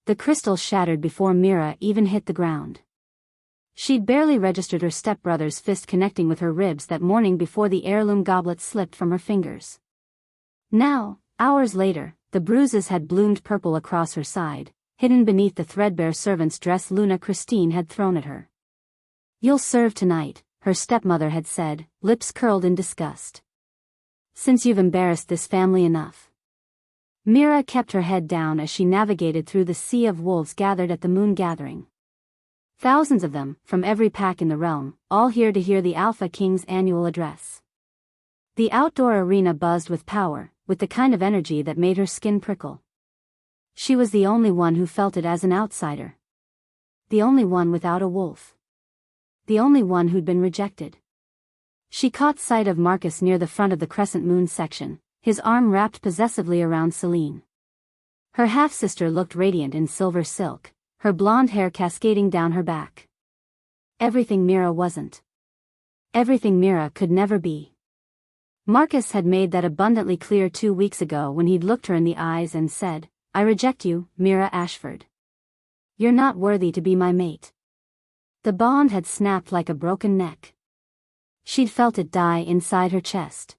The crystal shattered before Lyra even hit the ground. She'd barely registered her stepbrother's fist connecting with her ribs that morning before the heirloom goblet slipped from her fingers. Now, hours later, the bruises had bloomed purple across her side, hidden beneath the threadbare servant's dress Luna Christine had thrown at her. "You'll serve tonight," her stepmother had said, lips curled in disgust. "Since you've embarrassed this family enough." Lyra kept her head down as she navigated through the sea of wolves gathered at the moon gathering. Thousands of them, from every pack in the realm, all here to hear the Alpha King's annual address. The outdoor arena buzzed with power, with the kind of energy that made her skin prickle. She was the only one who felt it as an outsider. The only one without a wolf. The only one who'd been rejected. She caught sight of Marcus near the front of the crescent moon section, his arm wrapped possessively around Celine. Her half-sister looked radiant in silver silk, her blonde hair cascading down her back. Everything Lyra wasn't. Everything Lyra could never be. Marcus had made that abundantly clear 2 weeks ago when he'd looked her in the eyes and said, "I reject you, Lyra Ashford. You're not worthy to be my mate." The bond had snapped like a broken neck. She'd felt it die inside her chest.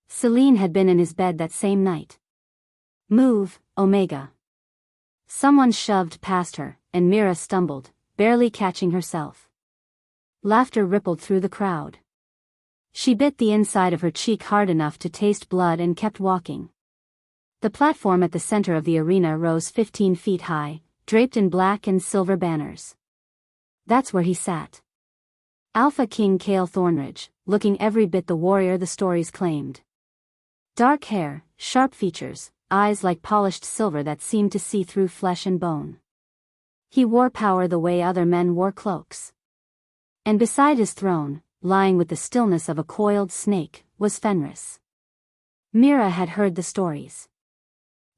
Celine had been in his bed that same night. "Move, Omega." Someone shoved past her, and Lyra stumbled, barely catching herself. Laughter rippled through the crowd. She bit the inside of her cheek hard enough to taste blood and kept walking. The platform at the center of the arena rose 15 feet high, draped in black and silver banners. That's where he sat. Alpha King Cale Thornridge, looking every bit the warrior the stories claimed. Dark hair, sharp features, eyes like polished silver that seemed to see through flesh and bone. He wore power the way other men wore cloaks. And beside his throne, lying with the stillness of a coiled snake, was Fenris. Lyra had heard the stories.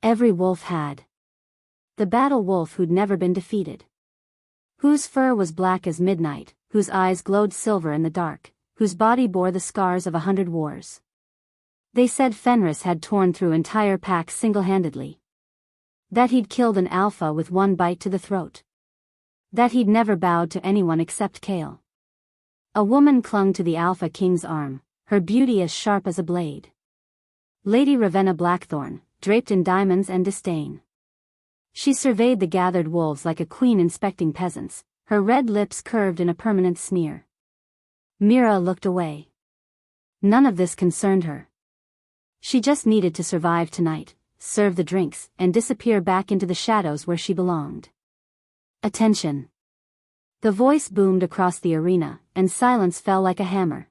Every wolf had. The battle wolf who'd never been defeated. Whose fur was black as midnight, whose eyes glowed silver in the dark, whose body bore the scars of 100 wars. They said Fenris had torn through entire packs single-handedly. That he'd killed an alpha with one bite to the throat. That he'd never bowed to anyone except Cale. A woman clung to the Alpha King's arm, her beauty as sharp as a blade. Lady Ravenna Blackthorn, draped in diamonds and disdain. She surveyed the gathered wolves like a queen inspecting peasants, her red lips curved in a permanent sneer. Lyra looked away. None of this concerned her. She just needed to survive tonight, serve the drinks, and disappear back into the shadows where she belonged. Attention. The voice boomed across the arena, and silence fell like a hammer.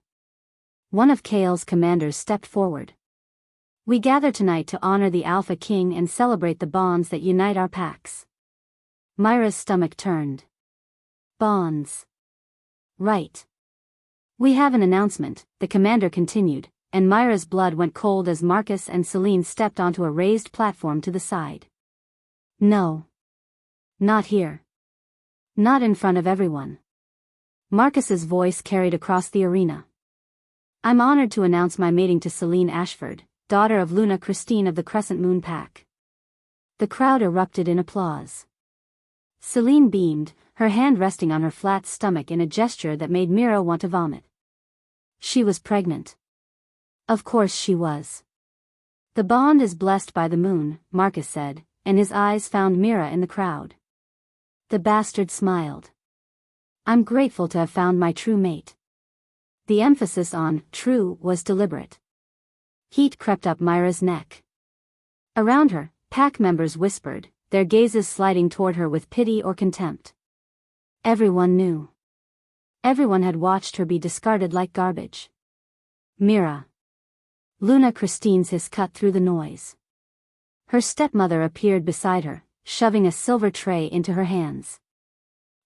One of Cale's commanders stepped forward. "We gather tonight to honor the Alpha King and celebrate the bonds that unite our packs." Myra's stomach turned. Bonds. Right. "We have an announcement," the commander continued, and Myra's blood went cold as Marcus and Celine stepped onto a raised platform to the side. "No. Not here. Not in front of everyone." Marcus's voice carried across the arena. "I'm honored to announce my mating to Celine Ashford, daughter of Luna Christine of the Crescent Moon Pack." The crowd erupted in applause. Celine beamed, her hand resting on her flat stomach in a gesture that made Lyra want to vomit. She was pregnant. Of course she was. "The bond is blessed by the moon," Marcus said, and his eyes found Lyra in the crowd. The bastard smiled. "I'm grateful to have found my true mate." The emphasis on true was deliberate. Heat crept up Myra's neck. Around her, pack members whispered, their gazes sliding toward her with pity or contempt. Everyone knew. Everyone had watched her be discarded like garbage. "Lyra." Luna Christine's hiss cut through the noise. Her stepmother appeared beside her, shoving a silver tray into her hands.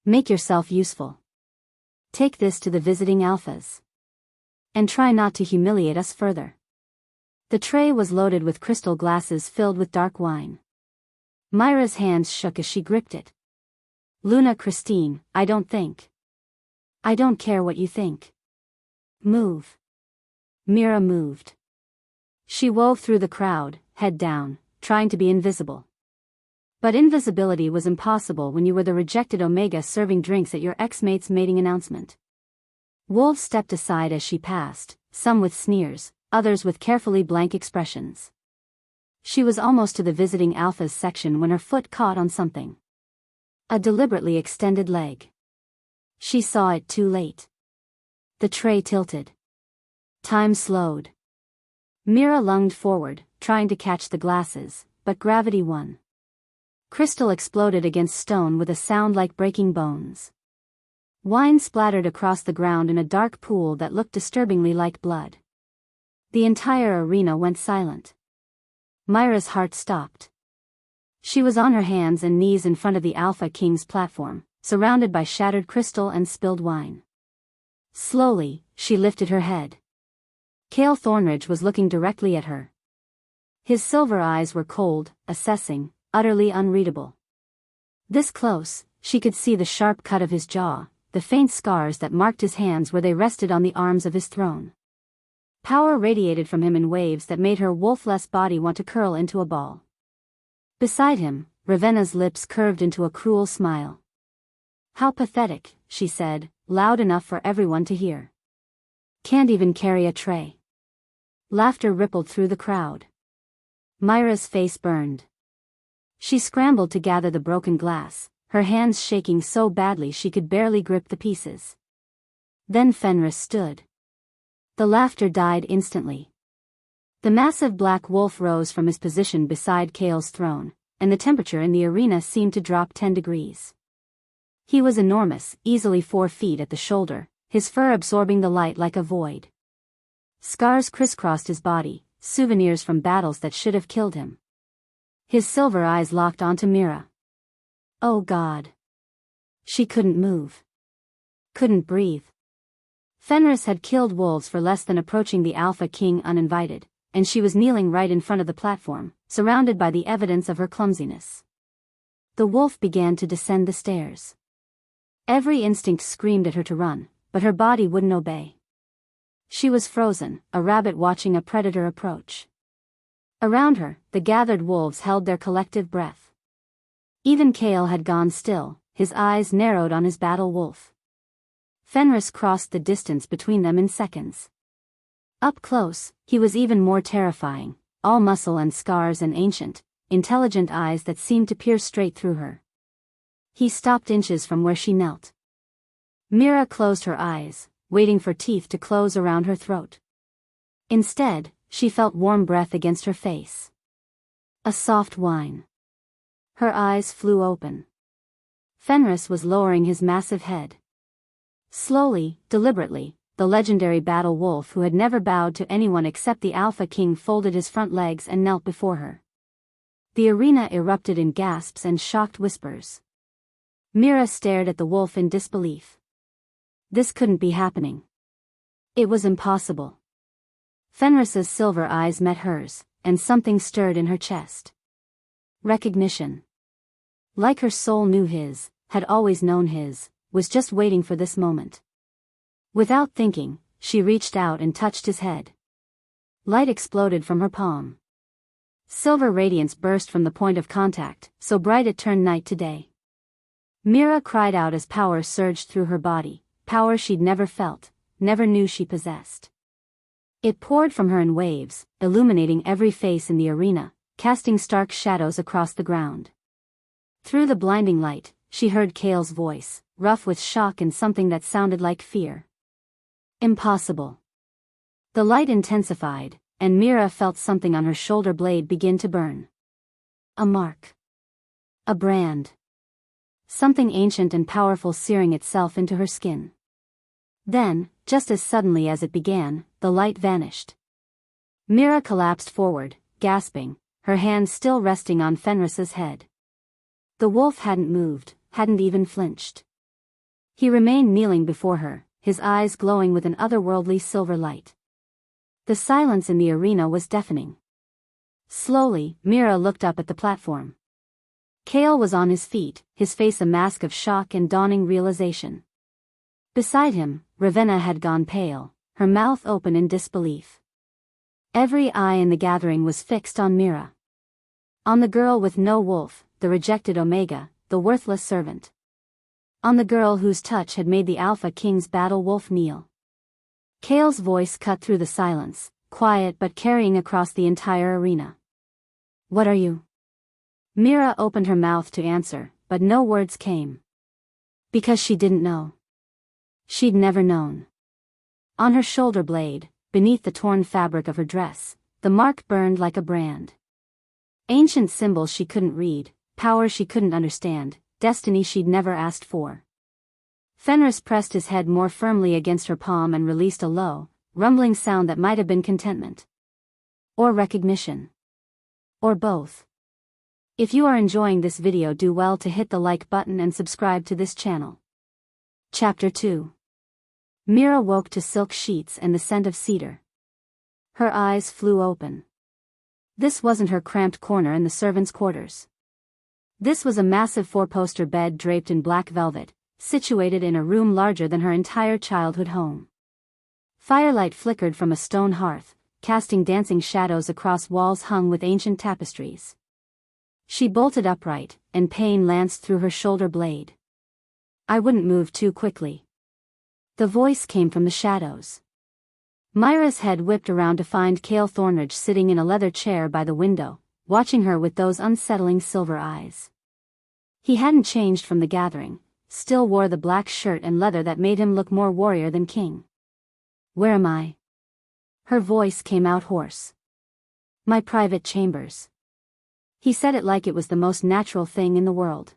"Make yourself useful. Take this to the visiting alphas. And try not to humiliate us further." The tray was loaded with crystal glasses filled with dark wine. Myra's hands shook as she gripped it. "Luna Christine, I don't think. I don't care what you think. Move." Lyra moved. She wove through the crowd, head down, trying to be invisible. But invisibility was impossible when you were the rejected Omega serving drinks at your ex-mate's mating announcement. Wolves stepped aside as she passed, some with sneers, others with carefully blank expressions. She was almost to the visiting alphas section when her foot caught on something. A deliberately extended leg. She saw it too late. The tray tilted. Time slowed. Mira lunged forward, trying to catch the glasses, but gravity won. Crystal exploded against stone with a sound like breaking bones. Wine splattered across the ground in a dark pool that looked disturbingly like blood. The entire arena went silent. Myra's heart stopped. She was on her hands and knees in front of the Alpha King's platform, surrounded by shattered crystal and spilled wine. Slowly, she lifted her head. Cale Thornridge was looking directly at her. His silver eyes were cold, assessing, utterly unreadable. This close, she could see the sharp cut of his jaw, the faint scars that marked his hands where they rested on the arms of his throne. Power radiated from him in waves that made her wolf-less body want to curl into a ball. Beside him, Ravenna's lips curved into a cruel smile. "How pathetic," she said, loud enough for everyone to hear. "Can't even carry a tray." Laughter rippled through the crowd. Myra's face burned. She scrambled to gather the broken glass, her hands shaking so badly she could barely grip the pieces. Then Fenris stood. The laughter died instantly. The massive black wolf rose from his position beside Cale's throne, and the temperature in the arena seemed to drop 10 degrees. He was enormous, easily 4 feet at the shoulder, his fur absorbing the light like a void. Scars crisscrossed his body, souvenirs from battles that should have killed him. His silver eyes locked onto Mira. Oh God. She couldn't move. Couldn't breathe. Fenris had killed wolves for less than approaching the Alpha King uninvited, and she was kneeling right in front of the platform, surrounded by the evidence of her clumsiness. The wolf began to descend the stairs. Every instinct screamed at her to run, but her body wouldn't obey. She was frozen, a rabbit watching a predator approach. Around her, the gathered wolves held their collective breath. Even Cale had gone still, his eyes narrowed on his battle wolf. Fenris crossed the distance between them in seconds. Up close, he was even more terrifying, all muscle and scars and ancient, intelligent eyes that seemed to peer straight through her. He stopped inches from where she knelt. Mira closed her eyes, waiting for teeth to close around her throat. Instead, she felt warm breath against her face. A soft whine. Her eyes flew open. Fenris was lowering his massive head. Slowly, deliberately, the legendary battle wolf who had never bowed to anyone except the Alpha King folded his front legs and knelt before her. The arena erupted in gasps and shocked whispers. Mira stared at the wolf in disbelief. This couldn't be happening. It was impossible. Fenris's silver eyes met hers, and something stirred in her chest. Recognition. Like her soul knew his, had always known his, was just waiting for this moment. Without thinking, she reached out and touched his head. Light exploded from her palm. Silver radiance burst from the point of contact, so bright it turned night to day. Mira cried out as power surged through her body, power she'd never felt, never knew she possessed. It poured from her in waves, illuminating every face in the arena, casting stark shadows across the ground. Through the blinding light, she heard Cale's voice, rough with shock and something that sounded like fear. Impossible. The light intensified, and Mira felt something on her shoulder blade begin to burn. A mark. A brand. Something ancient and powerful searing itself into her skin. Then, just as suddenly as it began, the light vanished. Mira collapsed forward, gasping, her hands still resting on Fenris's head. The wolf hadn't moved, hadn't even flinched. He remained kneeling before her, his eyes glowing with an otherworldly silver light. The silence in the arena was deafening. Slowly, Mira looked up at the platform. Cale was on his feet, his face a mask of shock and dawning realization. Beside him, Ravenna had gone pale, her mouth open in disbelief. Every eye in the gathering was fixed on Mira. On the girl with no wolf, the rejected Omega, the worthless servant. On the girl whose touch had made the Alpha King's battle wolf kneel. Kale's voice cut through the silence, quiet but carrying across the entire arena. What are you? Mira opened her mouth to answer, but no words came. Because she didn't know. She'd never known. On her shoulder blade, beneath the torn fabric of her dress, the mark burned like a brand. Ancient symbols she couldn't read, power she couldn't understand, destiny she'd never asked for. Fenris pressed his head more firmly against her palm and released a low, rumbling sound that might have been contentment. Or recognition. Or both. If you are enjoying this video, do well to hit the like button and subscribe to this channel. Chapter 2. Mira woke to silk sheets and the scent of cedar. Her eyes flew open. This wasn't her cramped corner in the servants' quarters. This was a massive four-poster bed draped in black velvet, situated in a room larger than her entire childhood home. Firelight flickered from a stone hearth, casting dancing shadows across walls hung with ancient tapestries. She bolted upright, and pain lanced through her shoulder blade. I wouldn't move too quickly. The voice came from the shadows. Myra's head whipped around to find Cale Thornridge sitting in a leather chair by the window, watching her with those unsettling silver eyes. He hadn't changed from the gathering, still wore the black shirt and leather that made him look more warrior than king. Where am I? Her voice came out hoarse. My private chambers. He said it like it was the most natural thing in the world.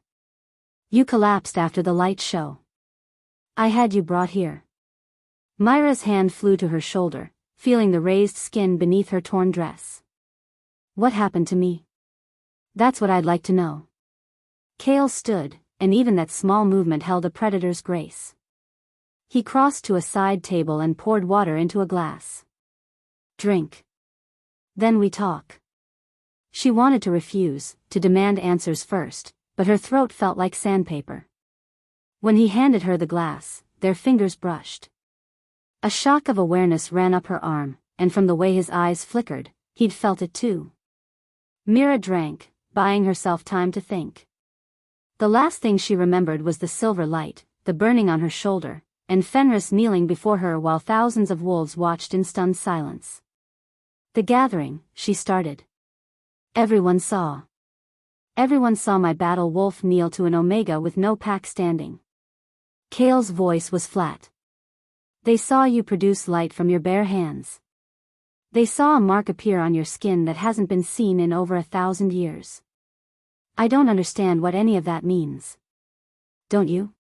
You collapsed after the light show. I had you brought here. Myra's hand flew to her shoulder, feeling the raised skin beneath her torn dress. What happened to me? That's what I'd like to know. Cale stood, and even that small movement held a predator's grace. He crossed to a side table and poured water into a glass. Drink. Then we talk. She wanted to refuse, to demand answers first, but her throat felt like sandpaper. When he handed her the glass, their fingers brushed. A shock of awareness ran up her arm, and from the way his eyes flickered, he'd felt it too. Mira drank, buying herself time to think. The last thing she remembered was the silver light, the burning on her shoulder, and Fenris kneeling before her while thousands of wolves watched in stunned silence. The gathering, she started. Everyone saw. Everyone saw my battle wolf kneel to an Omega with no pack standing. Cale's voice was flat. They saw you produce light from your bare hands. They saw a mark appear on your skin that hasn't been seen in over 1,000 years. I don't understand what any of that means. Don't you?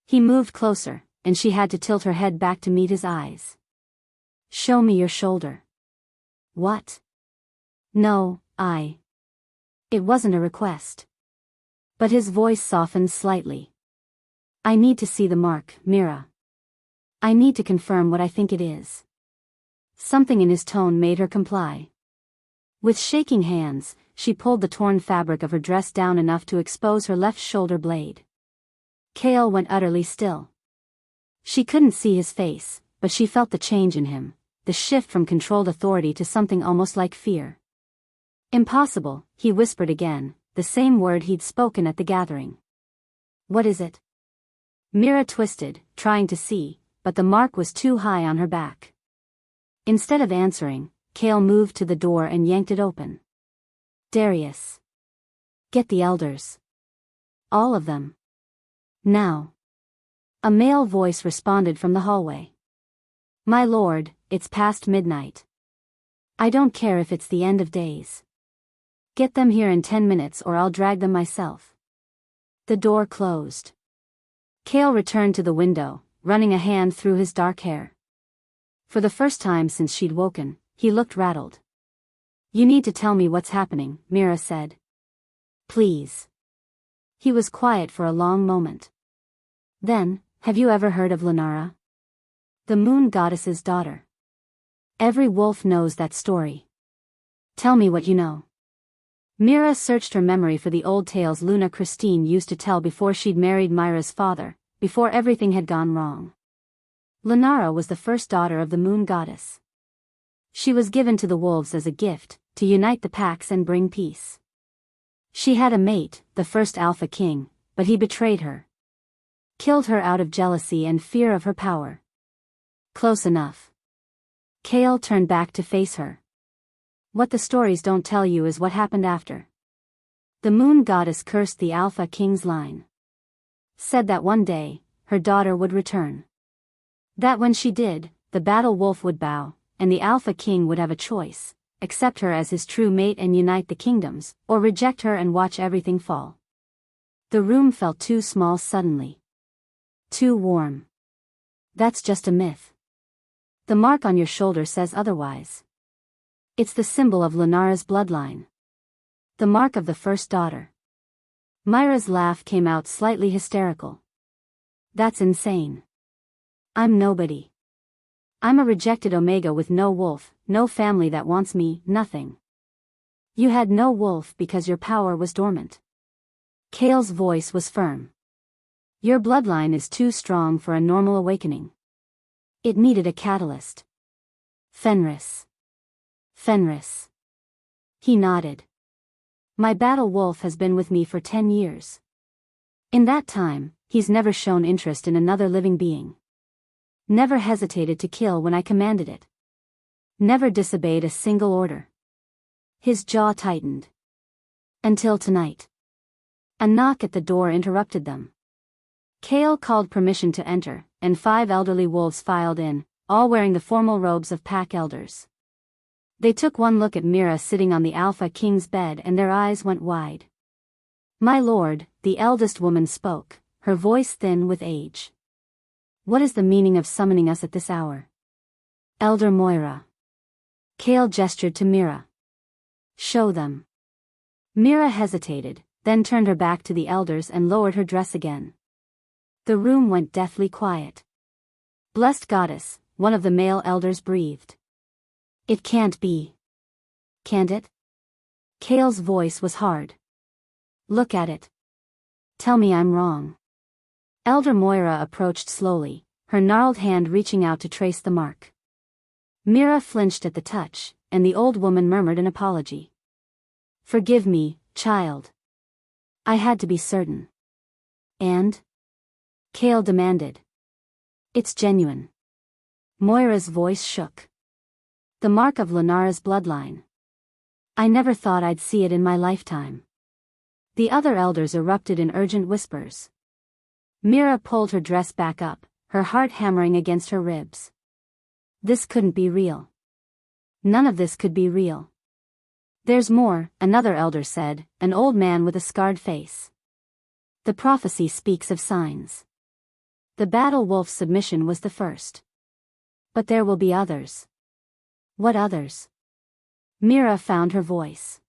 He moved closer, and she had to tilt her head back to meet his eyes. Show me your shoulder. What? No, It wasn't a request. But his voice softened slightly. I need to see the mark, Mira. I need to confirm what I think it is. Something in his tone made her comply. With shaking hands, she pulled the torn fabric of her dress down enough to expose her left shoulder blade. Cale went utterly still. She couldn't see his face, but she felt the change in him, the shift from controlled authority to something almost like fear. Impossible, he whispered again, the same word he'd spoken at the gathering. What is it? Mira twisted, trying to see, but the mark was too high on her back. Instead of answering, Cale moved to the door and yanked it open. Darius. Get the elders. All of them. Now. A male voice responded from the hallway. My lord, it's past midnight. I don't care if it's the end of days. Get them here in 10 minutes or I'll drag them myself. The door closed. Cale returned to the window, running a hand through his dark hair. For the first time since she'd woken, he looked rattled. You need to tell me what's happening, Mira said. Please. He was quiet for a long moment. Then, have you ever heard of Lyra? The moon goddess's daughter. Every wolf knows that story. Tell me what you know. Mira searched her memory for the old tales Luna Christine used to tell before she'd married Myra's father, before everything had gone wrong. Lyra was the first daughter of the moon goddess. She was given to the wolves as a gift, to unite the packs and bring peace. She had a mate, the first Alpha King, but he betrayed her. Killed her out of jealousy and fear of her power. Close enough. Kale turned back to face her. What the stories don't tell you is what happened after. The moon goddess cursed the Alpha King's line. Said that one day, her daughter would return. That when she did, the battle wolf would bow, and the Alpha King would have a choice: accept her as his true mate and unite the kingdoms, or reject her and watch everything fall. The room felt too small suddenly. Too warm. That's just a myth. The mark on your shoulder says otherwise. It's the symbol of Lyra's bloodline. The mark of the first daughter. Myra's laugh came out slightly hysterical. That's insane. I'm nobody. I'm a rejected Omega with no wolf, no family that wants me, nothing. You had no wolf because your power was dormant. Kale's voice was firm. Your bloodline is too strong for a normal awakening. It needed a catalyst. Fenris. Fenris. He nodded. My battle wolf has been with me for 10 years. In that time, he's never shown interest in another living being. Never hesitated to kill when I commanded it. Never disobeyed a single order. His jaw tightened. Until tonight. A knock at the door interrupted them. Kale called permission to enter, and 5 elderly wolves filed in, all wearing the formal robes of pack elders. They took one look at Mira sitting on the Alpha King's bed and their eyes went wide. My lord, the eldest woman spoke, her voice thin with age. What is the meaning of summoning us at this hour? Elder Moira. Kale gestured to Mira. Show them. Mira hesitated, then turned her back to the elders and lowered her dress again. The room went deathly quiet. Blessed goddess, one of the male elders breathed. It can't be. Can't it? Kale's voice was hard. Look at it. Tell me I'm wrong. Elder Moira approached slowly, her gnarled hand reaching out to trace the mark. Mira flinched at the touch, and the old woman murmured an apology. Forgive me, child. I had to be certain. And? Kale demanded. It's genuine. Moira's voice shook. The mark of Lyra's bloodline. I never thought I'd see it in my lifetime. The other elders erupted in urgent whispers. Mira pulled her dress back up, her heart hammering against her ribs. This couldn't be real. None of this could be real. There's more, another elder said, an old man with a scarred face. The prophecy speaks of signs. The battle wolf's submission was the first. But there will be others. What others? Mira found her voice.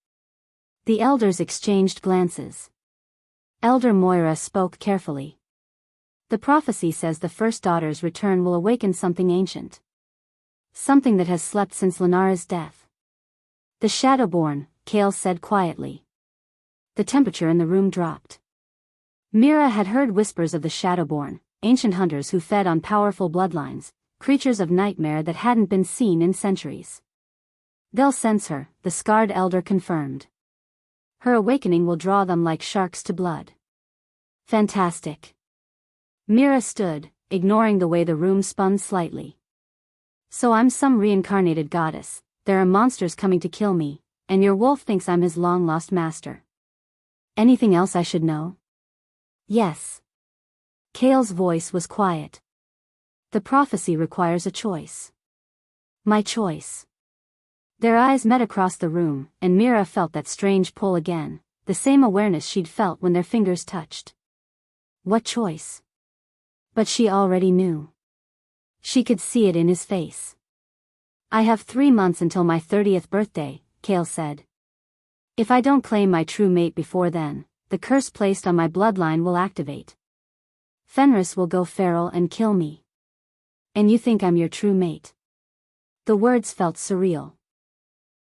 The elders exchanged glances. Elder Moira spoke carefully. The prophecy says the first daughter's return will awaken something ancient. Something that has slept since Lyra's death. The Shadowborn, Kale said quietly. The temperature in the room dropped. Mira had heard whispers of the Shadowborn, ancient hunters who fed on powerful bloodlines, creatures of nightmare that hadn't been seen in centuries. They'll sense her, the scarred elder confirmed. Her awakening will draw them like sharks to blood. Fantastic. Mira stood, ignoring the way the room spun slightly. So I'm some reincarnated goddess, there are monsters coming to kill me, and your wolf thinks I'm his long-lost master. Anything else I should know? Yes. Kale's voice was quiet. The prophecy requires a choice. My choice. Their eyes met across the room, and Mira felt that strange pull again, the same awareness she'd felt when their fingers touched. What choice? But she already knew. She could see it in his face. I have 3 months until my 30th birthday, Kale said. If I don't claim my true mate before then, the curse placed on my bloodline will activate. Fenris will go feral and kill me. And you think I'm your true mate? The words felt surreal.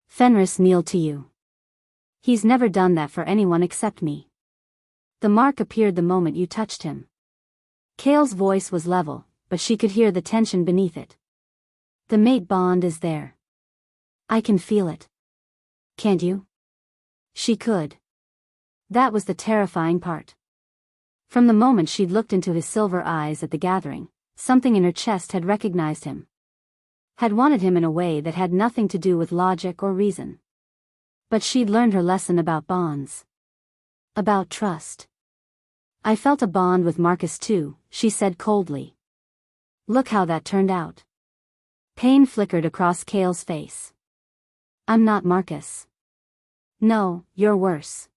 Fenris kneeled to you. He's never done that for anyone except me. The mark appeared the moment you touched him. Kale's voice was level, but she could hear the tension beneath it. The mate bond is there. I can feel it. Can't you? She could. That was the terrifying part. From the moment she'd looked into his silver eyes at the gathering, something in her chest had recognized him. Had wanted him in a way that had nothing to do with logic or reason. But she'd learned her lesson about bonds. About trust. I felt a bond with Marcus too, she said coldly. Look how that turned out. Pain flickered across Cale's face. I'm not Marcus. No, you're worse.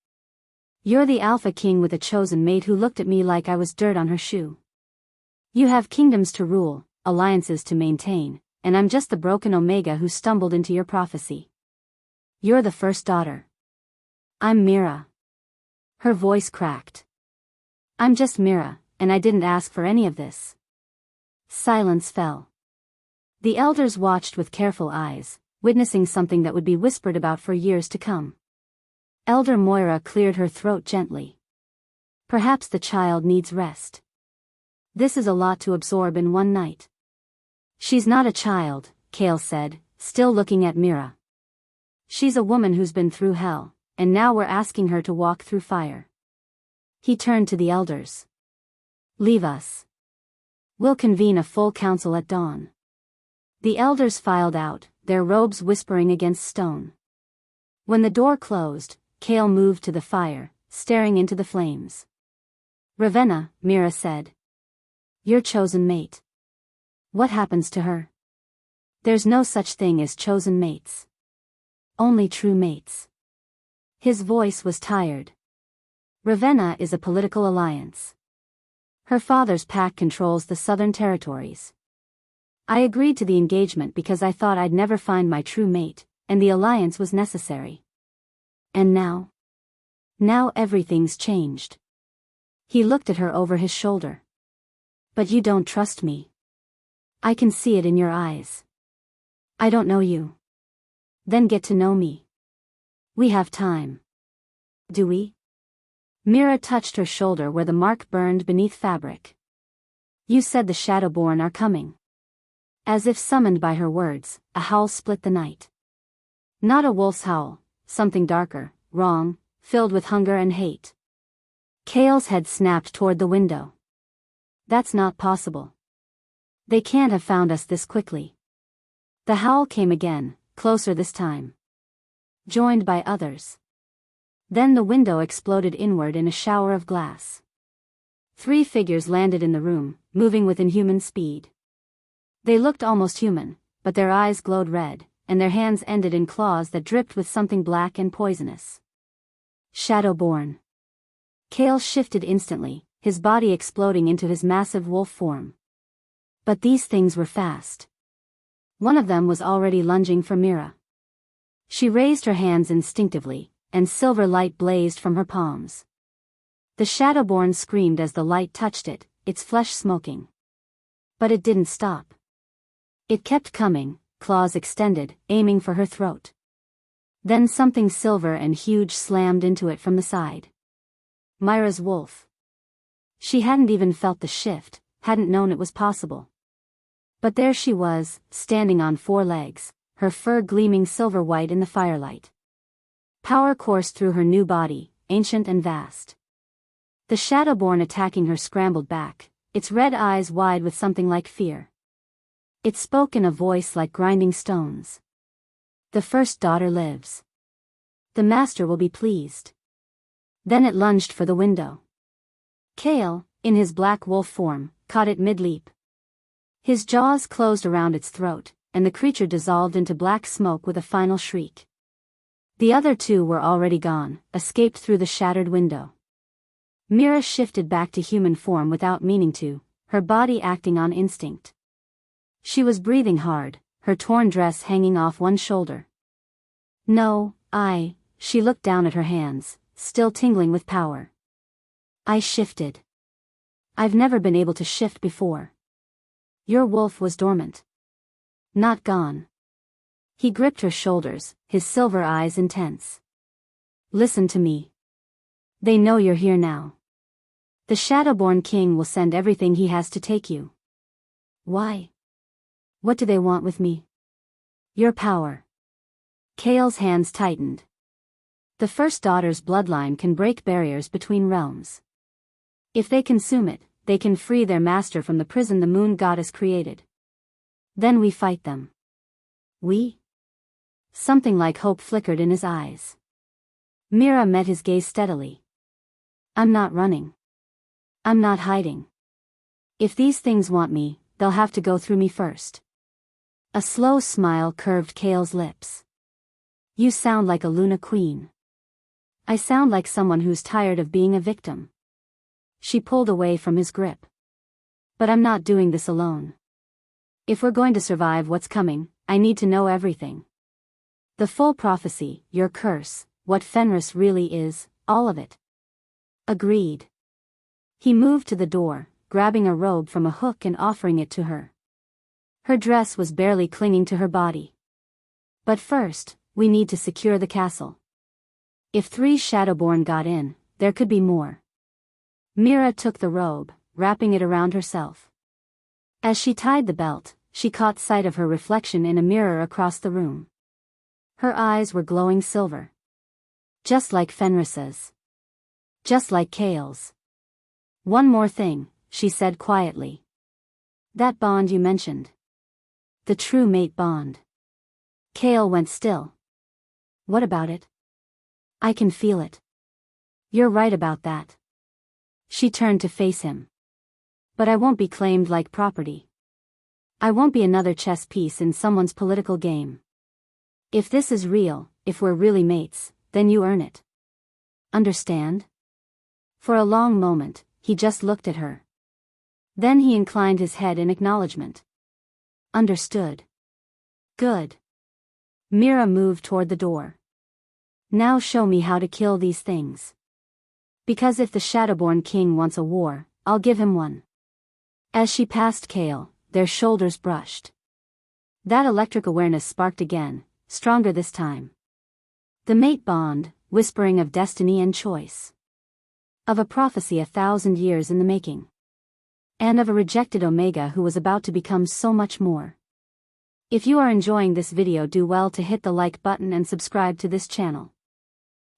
You're the Alpha King with a chosen mate who looked at me like I was dirt on her shoe. You have kingdoms to rule, alliances to maintain, and I'm just the broken Omega who stumbled into your prophecy. You're the first daughter. I'm Mira. Her voice cracked. I'm just Mira, and I didn't ask for any of this. Silence fell. The elders watched with careful eyes, witnessing something that would be whispered about for years to come. Elder Moira cleared her throat gently. Perhaps the child needs rest. This is a lot to absorb in one night. She's not a child, Cale said, still looking at Mira. She's a woman who's been through hell, and now we're asking her to walk through fire. He turned to the elders. Leave us. We'll convene a full council at dawn. The elders filed out, their robes whispering against stone. When the door closed, Cale moved to the fire, staring into the flames. Ravenna, Mira said. Your chosen mate. What happens to her? There's no such thing as chosen mates. Only true mates. His voice was tired. Ravenna is a political alliance. Her father's pack controls the southern territories. I agreed to the engagement because I thought I'd never find my true mate, and the alliance was necessary. And now? Now everything's changed. He looked at her over his shoulder. But you don't trust me. I can see it in your eyes. I don't know you. Then get to know me. We have time. Do we? Mira touched her shoulder where the mark burned beneath fabric. You said the Shadowborn are coming. As if summoned by her words, a howl split the night. Not a wolf's howl, something darker, wrong, filled with hunger and hate. Cale's head snapped toward the window. That's not possible. They can't have found us this quickly. The howl came again, closer this time. Joined by others. Then the window exploded inward in a shower of glass. 3 figures landed in the room, moving with inhuman speed. They looked almost human, but their eyes glowed red, and their hands ended in claws that dripped with something black and poisonous. Shadowborn. Cale shifted instantly, his body exploding into his massive wolf form. But these things were fast. One of them was already lunging for Mira. She raised her hands instinctively, and silver light blazed from her palms. The Shadowborn screamed as the light touched it, its flesh smoking. But it didn't stop. It kept coming, claws extended, aiming for her throat. Then something silver and huge slammed into it from the side. Myra's wolf. She hadn't even felt the shift, hadn't known it was possible. But there she was, standing on 4 legs, her fur gleaming silver white in the firelight. Power coursed through her new body, ancient and vast. The Shadowborn attacking her scrambled back, its red eyes wide with something like fear. It spoke in a voice like grinding stones. The first daughter lives. The master will be pleased. Then it lunged for the window. Cale, in his black wolf form, caught it mid-leap. His jaws closed around its throat, and the creature dissolved into black smoke with a final shriek. The other 2 were already gone, escaped through the shattered window. Mira shifted back to human form without meaning to, her body acting on instinct. She was breathing hard, her torn dress hanging off one shoulder. No, she looked down at her hands, still tingling with power. I shifted. I've never been able to shift before. Your wolf was dormant. Not gone. He gripped her shoulders, his silver eyes intense. Listen to me. They know you're here now. The Shadowborn King will send everything he has to take you. Why? What do they want with me? Your power. Cale's hands tightened. The first daughter's bloodline can break barriers between realms. If they consume it, they can free their master from the prison the moon goddess created. Then we fight them. We? Something like hope flickered in his eyes. Mira met his gaze steadily. I'm not running. I'm not hiding. If these things want me, they'll have to go through me first. A slow smile curved Kale's lips. You sound like a Luna queen. I sound like someone who's tired of being a victim. She pulled away from his grip. But I'm not doing this alone. If we're going to survive what's coming, I need to know everything. The full prophecy, your curse, what Fenris really is, all of it. Agreed. He moved to the door, grabbing a robe from a hook and offering it to her. Her dress was barely clinging to her body. But first, we need to secure the castle. If 3 Shadowborn got in, there could be more. Mira took the robe, wrapping it around herself. As she tied the belt, she caught sight of her reflection in a mirror across the room. Her eyes were glowing silver. Just like Fenris's. Just like Kale's. One more thing, she said quietly. That bond you mentioned. The true mate bond. Kale went still. What about it? I can feel it. You're right about that. She turned to face him. But I won't be claimed like property. I won't be another chess piece in someone's political game. If this is real, if we're really mates, then you earn it. Understand? For a long moment, he just looked at her. Then he inclined his head in acknowledgement. Understood. Good. Mira moved toward the door. Now show me how to kill these things. Because if the Shadowborn king wants a war, I'll give him one. As she passed Kale, their shoulders brushed. That electric awareness sparked again, stronger this time. The mate bond, whispering of destiny and choice. Of a prophecy 1,000 years in the making. And of a rejected Omega who was about to become so much more. If you are enjoying this video, do well to hit the like button and subscribe to this channel.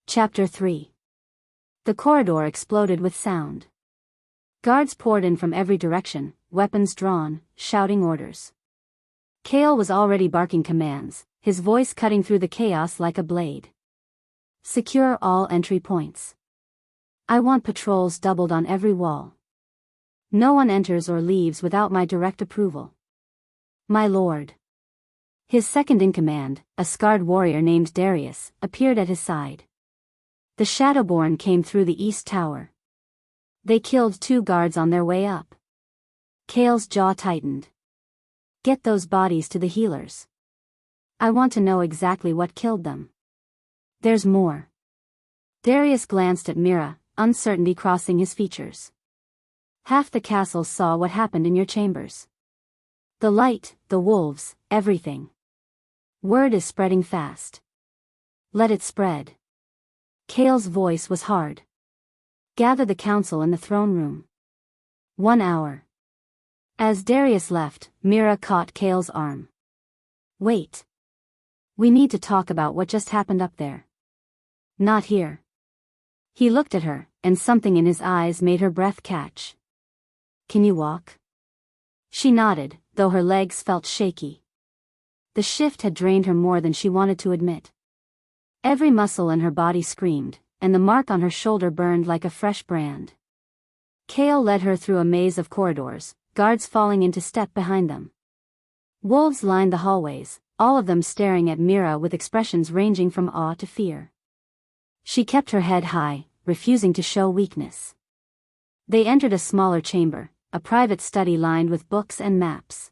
Chapter 3. The corridor exploded with sound. Guards poured in from every direction, weapons drawn, shouting orders. Kale was already barking commands, his voice cutting through the chaos like a blade. Secure all entry points. I want patrols doubled on every wall. No one enters or leaves without my direct approval. My lord. His second in command, a scarred warrior named Darius, appeared at his side. The Shadowborn came through the east tower. They killed 2 guards on their way up. Kale's jaw tightened. Get those bodies to the healers. I want to know exactly what killed them. There's more. Darius glanced at Mira, uncertainty crossing his features. Half the castle saw what happened in your chambers. The light, the wolves, everything. Word is spreading fast. Let it spread. Kale's voice was hard. Gather the council in the throne room. 1 hour. As Darius left, Mira caught Kale's arm. Wait. We need to talk about what just happened up there. Not here. He looked at her, and something in his eyes made her breath catch. Can you walk? She nodded, though her legs felt shaky. The shift had drained her more than she wanted to admit. Every muscle in her body screamed, and the mark on her shoulder burned like a fresh brand. Kale led her through a maze of corridors, guards falling into step behind them. Wolves lined the hallways, all of them staring at Mira with expressions ranging from awe to fear. She kept her head high, refusing to show weakness. They entered a smaller chamber, a private study lined with books and maps.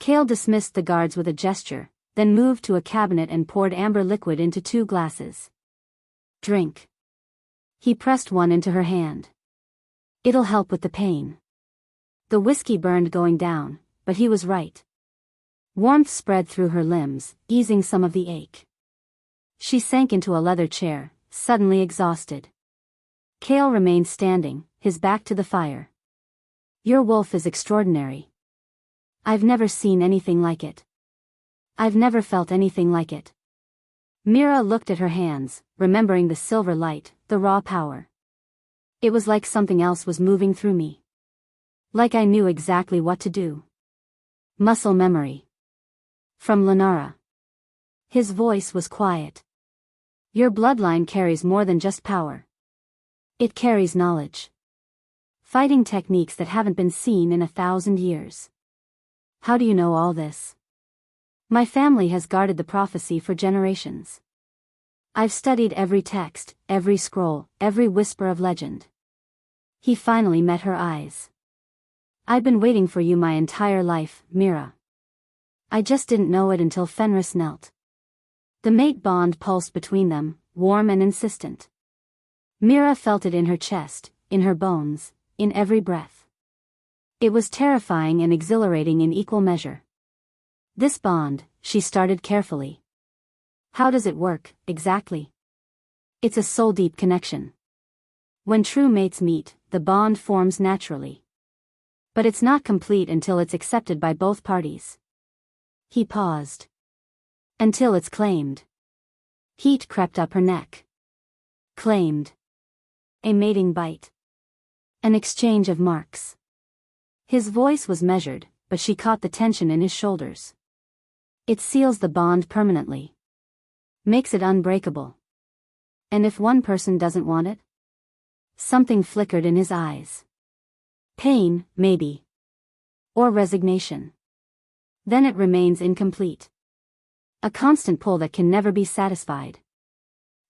Kale dismissed the guards with a gesture, then moved to a cabinet and poured amber liquid into 2 glasses. Drink. He pressed one into her hand. It'll help with the pain. The whiskey burned going down, but he was right. Warmth spread through her limbs, easing some of the ache. She sank into a leather chair, suddenly exhausted. Kale remained standing, his back to the fire. Your wolf is extraordinary. I've never seen anything like it. I've never felt anything like it. Mira looked at her hands, remembering the silver light, the raw power. It was like something else was moving through me. Like I knew exactly what to do. Muscle memory. From Lenara. His voice was quiet. Your bloodline carries more than just power. It carries knowledge. Fighting techniques that haven't been seen in 1,000 years. How do you know all this? My family has guarded the prophecy for generations. I've studied every text, every scroll, every whisper of legend. He finally met her eyes. I've been waiting for you my entire life, Mira. I just didn't know it until Fenris knelt. The mate bond pulsed between them, warm and insistent. Mira felt it in her chest, in her bones, in every breath. It was terrifying and exhilarating in equal measure. This bond, she started carefully. How does it work, exactly? It's a soul-deep connection. When true mates meet, the bond forms naturally. But it's not complete until it's accepted by both parties. He paused. Until it's claimed. Heat crept up her neck. Claimed. A mating bite. An exchange of marks. His voice was measured, but she caught the tension in his shoulders. It seals the bond permanently. Makes it unbreakable. And if one person doesn't want it? Something flickered in his eyes. Pain, maybe. Or resignation. Then it remains incomplete. A constant pull that can never be satisfied.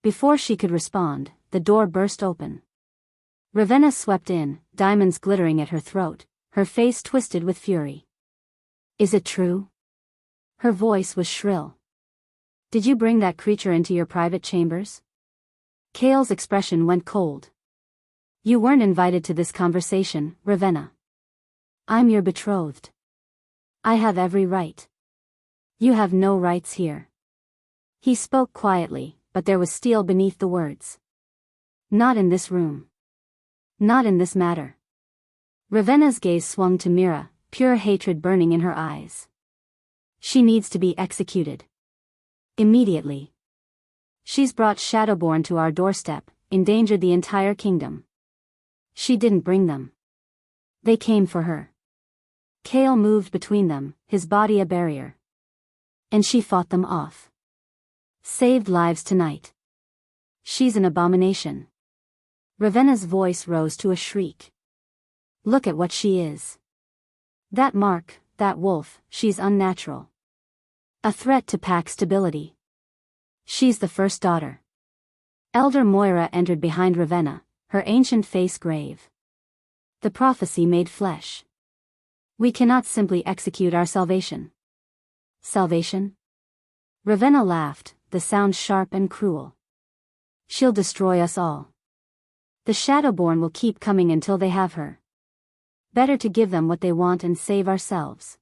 Before she could respond, the door burst open. Ravenna swept in, diamonds glittering at her throat, her face twisted with fury. Is it true? Her voice was shrill. Did you bring that creature into your private chambers? Kale's expression went cold. You weren't invited to this conversation, Ravenna. I'm your betrothed. I have every right. You have no rights here. He spoke quietly, but there was steel beneath the words. Not in this room. Not in this matter. Ravenna's gaze swung to Mira, pure hatred burning in her eyes. She needs to be executed. Immediately. She's brought Shadowborn to our doorstep, endangered the entire kingdom. She didn't bring them. They came for her. Kale moved between them, his body a barrier. And she fought them off. Saved lives tonight. She's an abomination. Ravenna's voice rose to a shriek. Look at what she is. That mark, that wolf, she's unnatural. A threat to pack stability. She's the first daughter. Elder Moira entered behind Ravenna, her ancient face grave. The prophecy made flesh. We cannot simply execute our salvation. Salvation? Ravenna laughed, the sound sharp and cruel. She'll destroy us all. The Shadowborn will keep coming until they have her. Better to give them what they want and save ourselves.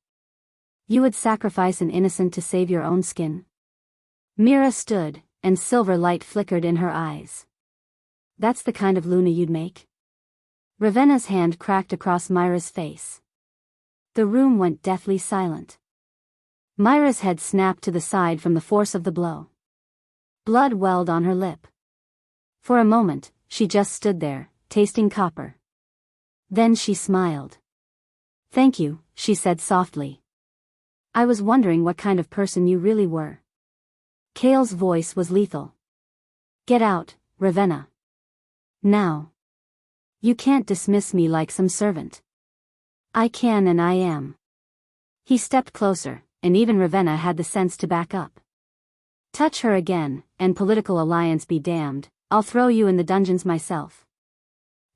You would sacrifice an innocent to save your own skin? Mira stood, and silver light flickered in her eyes. That's the kind of Luna you'd make? Ravenna's hand cracked across Myra's face. The room went deathly silent. Myra's head snapped to the side from the force of the blow. Blood welled on her lip. For a moment, she just stood there, tasting copper. Then she smiled. Thank you, she said softly. I was wondering what kind of person you really were. Kale's voice was lethal. Get out, Ravenna. Now. You can't dismiss me like some servant. I can and I am. He stepped closer, and even Ravenna had the sense to back up. Touch her again, and political alliance be damned, I'll throw you in the dungeons myself.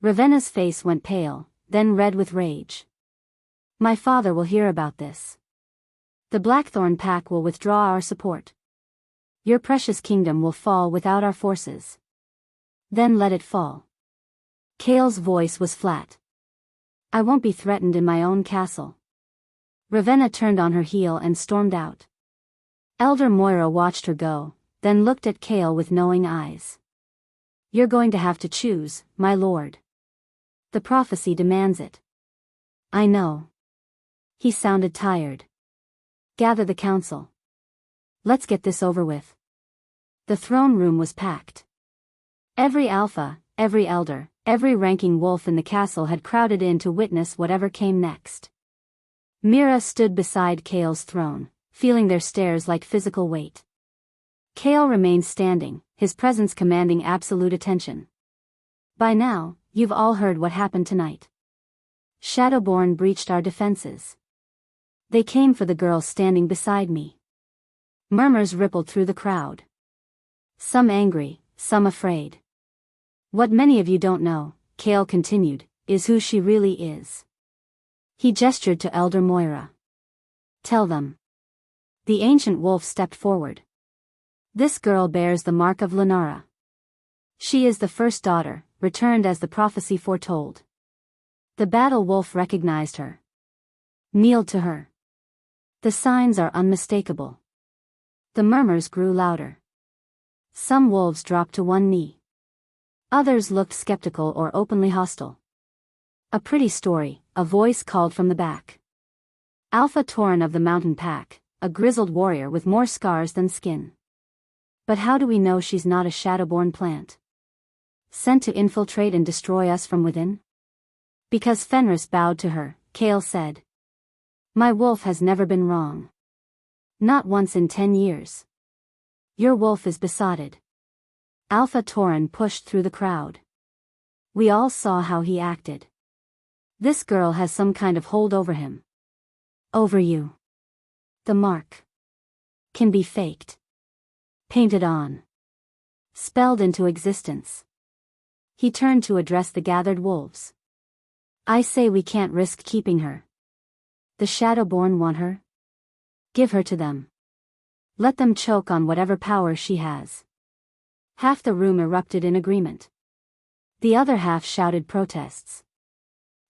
Ravenna's face went pale, then red with rage. My father will hear about this. The Blackthorn pack will withdraw our support. Your precious kingdom will fall without our forces. Then let it fall. Kale's voice was flat. I won't be threatened in my own castle. Ravenna turned on her heel and stormed out. Elder Moira watched her go, then looked at Kale with knowing eyes. You're going to have to choose, my lord. The prophecy demands it. I know. He sounded tired. Gather the council. Let's get this over with. The throne room was packed. Every alpha, every elder, every ranking wolf in the castle had crowded in to witness whatever came next. Lyra stood beside Kale's throne, feeling their stares like physical weight. Kale remained standing, his presence commanding absolute attention. By now, you've all heard what happened tonight. Shadowborn breached our defenses. They came for the girl standing beside me. Murmurs rippled through the crowd. Some angry, some afraid. What many of you don't know, Kale continued, is who she really is. He gestured to Elder Moira. Tell them. The ancient wolf stepped forward. This girl bears the mark of Lenara. She is the first daughter, returned as the prophecy foretold. The battle wolf recognized her. Kneeled to her. The signs are unmistakable. The murmurs grew louder. Some wolves dropped to one knee. Others looked skeptical or openly hostile. A pretty story, a voice called from the back. Alpha Tauren of the Mountain Pack, a grizzled warrior with more scars than skin. But how do we know she's not a shadowborn plant? Sent to infiltrate and destroy us from within? Because Fenris bowed to her, Kale said. My wolf has never been wrong. Not once in 10 years. Your wolf is besotted. Alpha Tauren pushed through the crowd. We all saw how he acted. This girl has some kind of hold over him. Over you. The mark. Can be faked. Painted on. Spelled into existence. He turned to address the gathered wolves. I say we can't risk keeping her. The Shadowborn want her? Give her to them. Let them choke on whatever power she has. Half the room erupted in agreement. The other half shouted protests.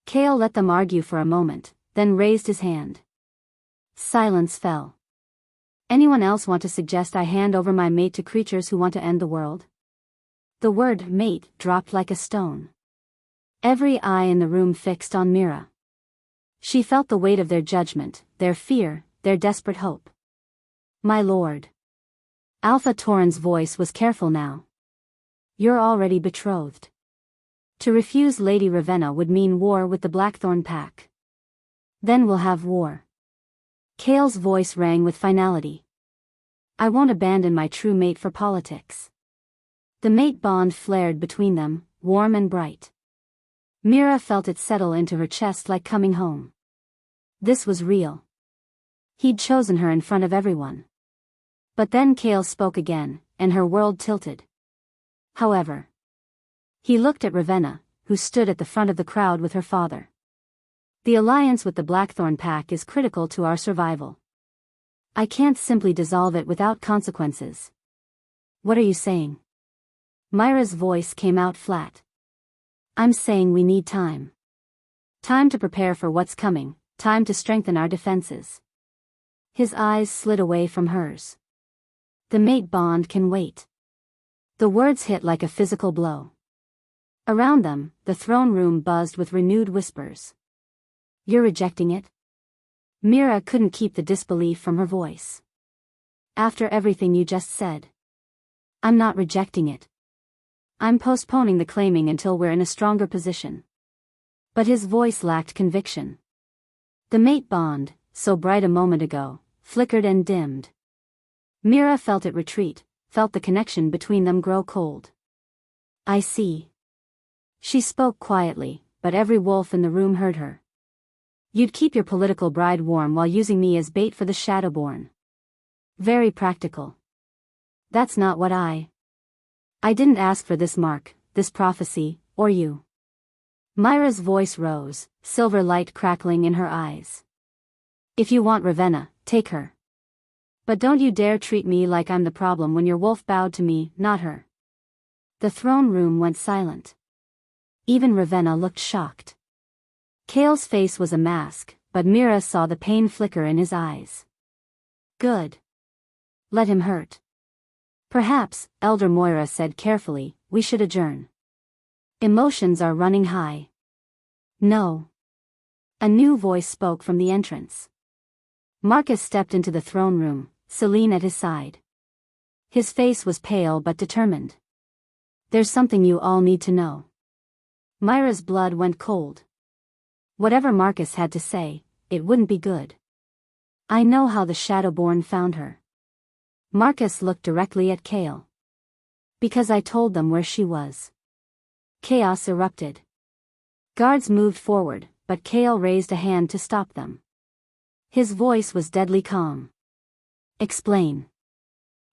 Kale let them argue for a moment, then raised his hand. Silence fell. Anyone else want to suggest I hand over my mate to creatures who want to end the world? The word mate dropped like a stone. Every eye in the room fixed on Lyra. She felt the weight of their judgment, their fear, their desperate hope. My lord. Alpha Tauren's voice was careful now. You're already betrothed. To refuse Lady Ravenna would mean war with the Blackthorn Pack. Then we'll have war. Kale's voice rang with finality. I won't abandon my true mate for politics. The mate bond flared between them, warm and bright. Lyra felt it settle into her chest like coming home. This was real. He'd chosen her in front of everyone. But then Kale spoke again, and her world tilted. However. He looked at Ravenna, who stood at the front of the crowd with her father. The alliance with the Blackthorn Pack is critical to our survival. I can't simply dissolve it without consequences. What are you saying? Myra's voice came out flat. I'm saying we need time. Time to prepare for what's coming, time to strengthen our defenses. His eyes slid away from hers. The mate bond can wait. The words hit like a physical blow. Around them, the throne room buzzed with renewed whispers. You're rejecting it? Lyra couldn't keep the disbelief from her voice. After everything you just said. I'm not rejecting it. I'm postponing the claiming until we're in a stronger position. But his voice lacked conviction. The mate bond, so bright a moment ago, flickered and dimmed. Lyra felt it retreat, felt the connection between them grow cold. I see. She spoke quietly, but every wolf in the room heard her. You'd keep your political bride warm while using me as bait for the Shadowborn. Very practical. That's not what I didn't ask for this mark, this prophecy, or you. Myra's voice rose, silver light crackling in her eyes. If you want Ravenna, take her. But don't you dare treat me like I'm the problem when your wolf bowed to me, not her. The throne room went silent. Even Ravenna looked shocked. Kale's face was a mask, but Lyra saw the pain flicker in his eyes. Good. Let him hurt. Perhaps, Elder Moira said carefully, we should adjourn. Emotions are running high. No. A new voice spoke from the entrance. Marcus stepped into the throne room, Celine at his side. His face was pale but determined. There's something you all need to know. Myra's blood went cold. Whatever Marcus had to say, it wouldn't be good. I know how the Shadowborn found her. Marcus looked directly at Kale. Because I told them where she was. Chaos erupted. Guards moved forward, but Kale raised a hand to stop them. His voice was deadly calm. Explain.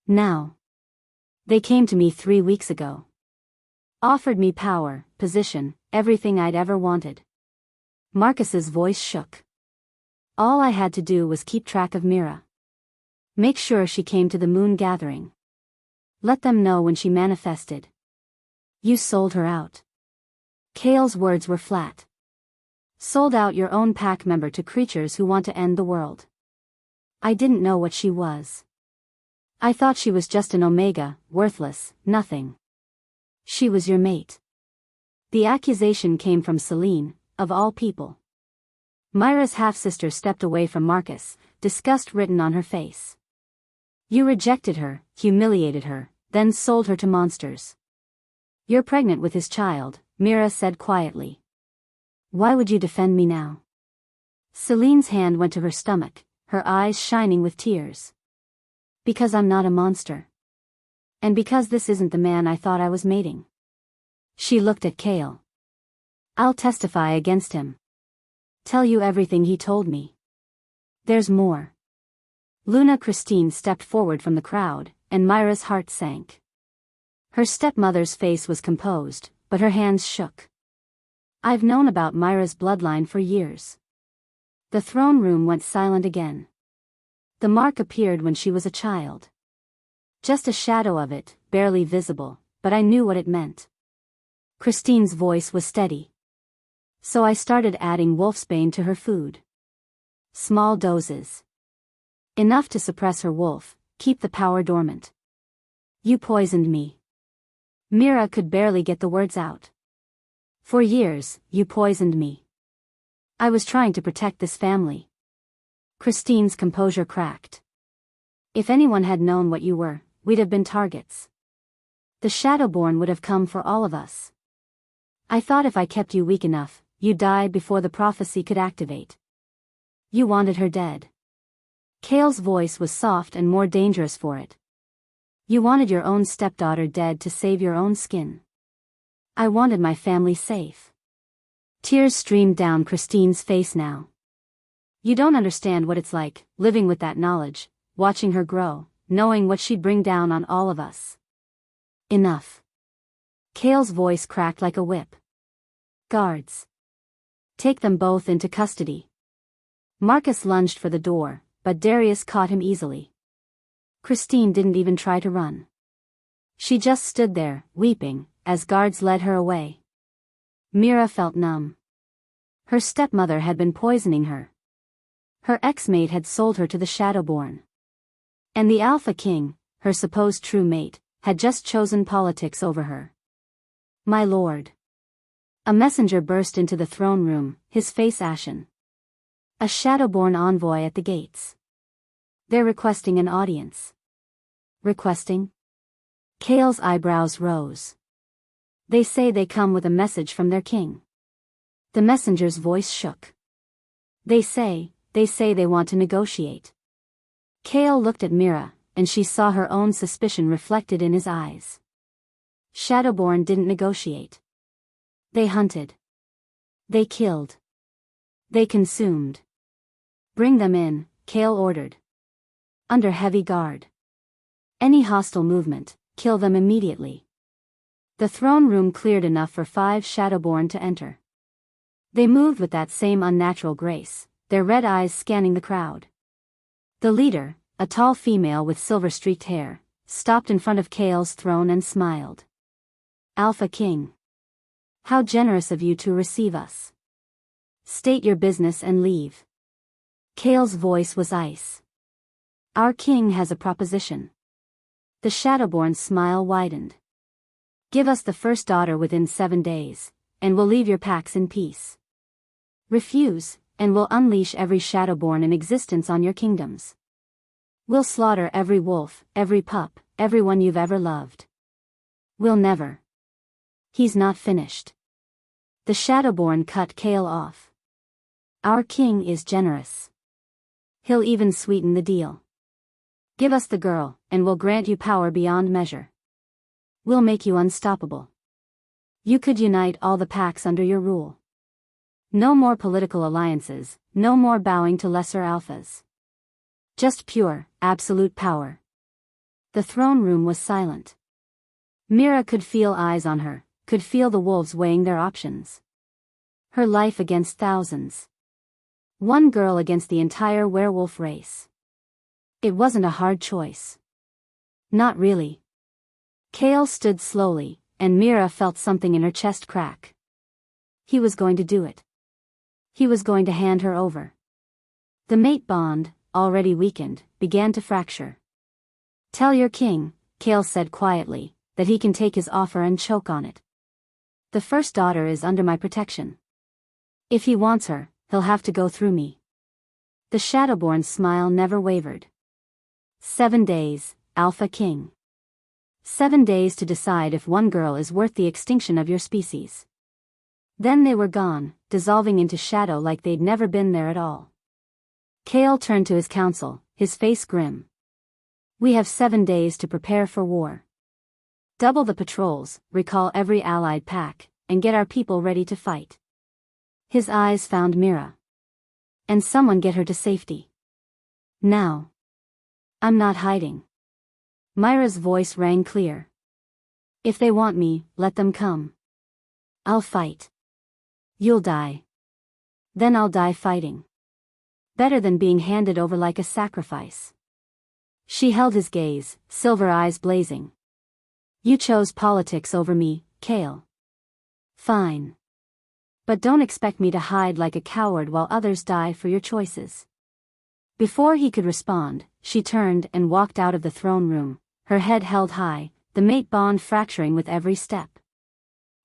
Now. They came to me 3 weeks ago. Offered me power, position, everything I'd ever wanted. Marcus's voice shook. All I had to do was keep track of Mira. Make sure she came to the moon gathering. Let them know when she manifested. You sold her out. Kale's words were flat. Sold out your own pack member to creatures who want to end the world. I didn't know what she was. I thought she was just an omega, worthless, nothing. She was your mate. The accusation came from Celine, of all people. Myra's half-sister stepped away from Marcus, disgust written on her face. You rejected her, humiliated her, then sold her to monsters. You're pregnant with his child, Mira said quietly. Why would you defend me now? Celine's hand went to her stomach, her eyes shining with tears. Because I'm not a monster. And because this isn't the man I thought I was mating. She looked at Kale. I'll testify against him. Tell you everything he told me. There's more. Luna Christine stepped forward from the crowd, and Myra's heart sank. Her stepmother's face was composed, but her hands shook. I've known about Myra's bloodline for years. The throne room went silent again. The mark appeared when she was a child. Just a shadow of it, barely visible, but I knew what it meant. Christine's voice was steady. So I started adding wolfsbane to her food. Small doses. Enough to suppress her wolf, keep the power dormant. You poisoned me. Mira could barely get the words out. For years, you poisoned me. I was trying to protect this family. Christine's composure cracked. If anyone had known what you were, we'd have been targets. The Shadowborn would have come for all of us. I thought if I kept you weak enough, you'd die before the prophecy could activate. You wanted her dead. Kale's voice was soft and more dangerous for it. You wanted your own stepdaughter dead to save your own skin. I wanted my family safe. Tears streamed down Christine's face now. You don't understand what it's like, living with that knowledge, watching her grow, knowing what she'd bring down on all of us. Enough. Kale's voice cracked like a whip. Guards. Take them both into custody. Marcus lunged for the door, but Darius caught him easily. Christine didn't even try to run. She just stood there, weeping, as guards led her away. Mira felt numb. Her stepmother had been poisoning her. Her ex-mate had sold her to the Shadowborn. And the Alpha King, her supposed true mate, had just chosen politics over her. My lord. A messenger burst into the throne room, his face ashen. A Shadowborn envoy at the gates. They're requesting an audience. Requesting? Kale's eyebrows rose. They say they come with a message from their king. The messenger's voice shook. They say they want to negotiate. Kale looked at Mira, and she saw her own suspicion reflected in his eyes. Shadowborn didn't negotiate. They hunted. They killed. They consumed. Bring them in, Kale ordered. Under heavy guard. Any hostile movement, kill them immediately. The throne room cleared enough for 5 Shadowborn to enter. They moved with that same unnatural grace, their red eyes scanning the crowd. The leader, a tall female with silver-streaked hair, stopped in front of Kale's throne and smiled. Alpha King. How generous of you to receive us. State your business and leave. Kale's voice was ice. Our king has a proposition. The Shadowborn's smile widened. Give us the first daughter within 7 days, and we'll leave your packs in peace. Refuse, and we'll unleash every Shadowborn in existence on your kingdoms. We'll slaughter every wolf, every pup, everyone you've ever loved. We'll never. He's not finished. The Shadowborn cut Kale off. Our king is generous. He'll even sweeten the deal. Give us the girl, and we'll grant you power beyond measure. We'll make you unstoppable. You could unite all the packs under your rule. No more political alliances, no more bowing to lesser alphas. Just pure, absolute power. The throne room was silent. Mira could feel eyes on her, could feel the wolves weighing their options. Her life against thousands. One girl against the entire werewolf race. It wasn't a hard choice. Not really. Kale stood slowly, and Mira felt something in her chest crack. He was going to do it. He was going to hand her over. The mate bond, already weakened, began to fracture. Tell your king, Kale said quietly, that he can take his offer and choke on it. The first daughter is under my protection. If he wants her, he'll have to go through me. The Shadowborn's smile never wavered. 7 days, Alpha King. 7 days to decide if one girl is worth the extinction of your species. Then they were gone, dissolving into shadow like they'd never been there at all. Kale turned to his council, his face grim. We have 7 days to prepare for war. Double the patrols, recall every allied pack, and get our people ready to fight. His eyes found Mira. And someone get her to safety. Now. I'm not hiding. Myra's voice rang clear. If they want me, let them come. I'll fight. You'll die. Then I'll die fighting. Better than being handed over like a sacrifice. She held his gaze, silver eyes blazing. You chose politics over me, Kale. Fine. But don't expect me to hide like a coward while others die for your choices. Before he could respond, she turned and walked out of the throne room, her head held high, the mate bond fracturing with every step.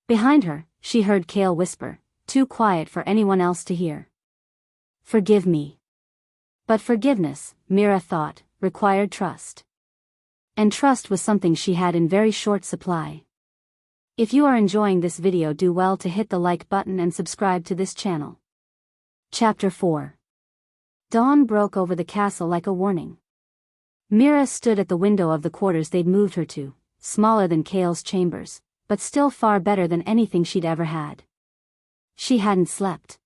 Behind her, she heard Kale whisper, too quiet for anyone else to hear. Forgive me. But forgiveness, Mira thought, required trust. And trust was something she had in very short supply. If you are enjoying this video, do well to hit the like button and subscribe to this channel. Chapter 4. Dawn broke over the castle like a warning. Mira stood at the window of the quarters they'd moved her to, smaller than Kale's chambers, but still far better than anything she'd ever had. She hadn't slept.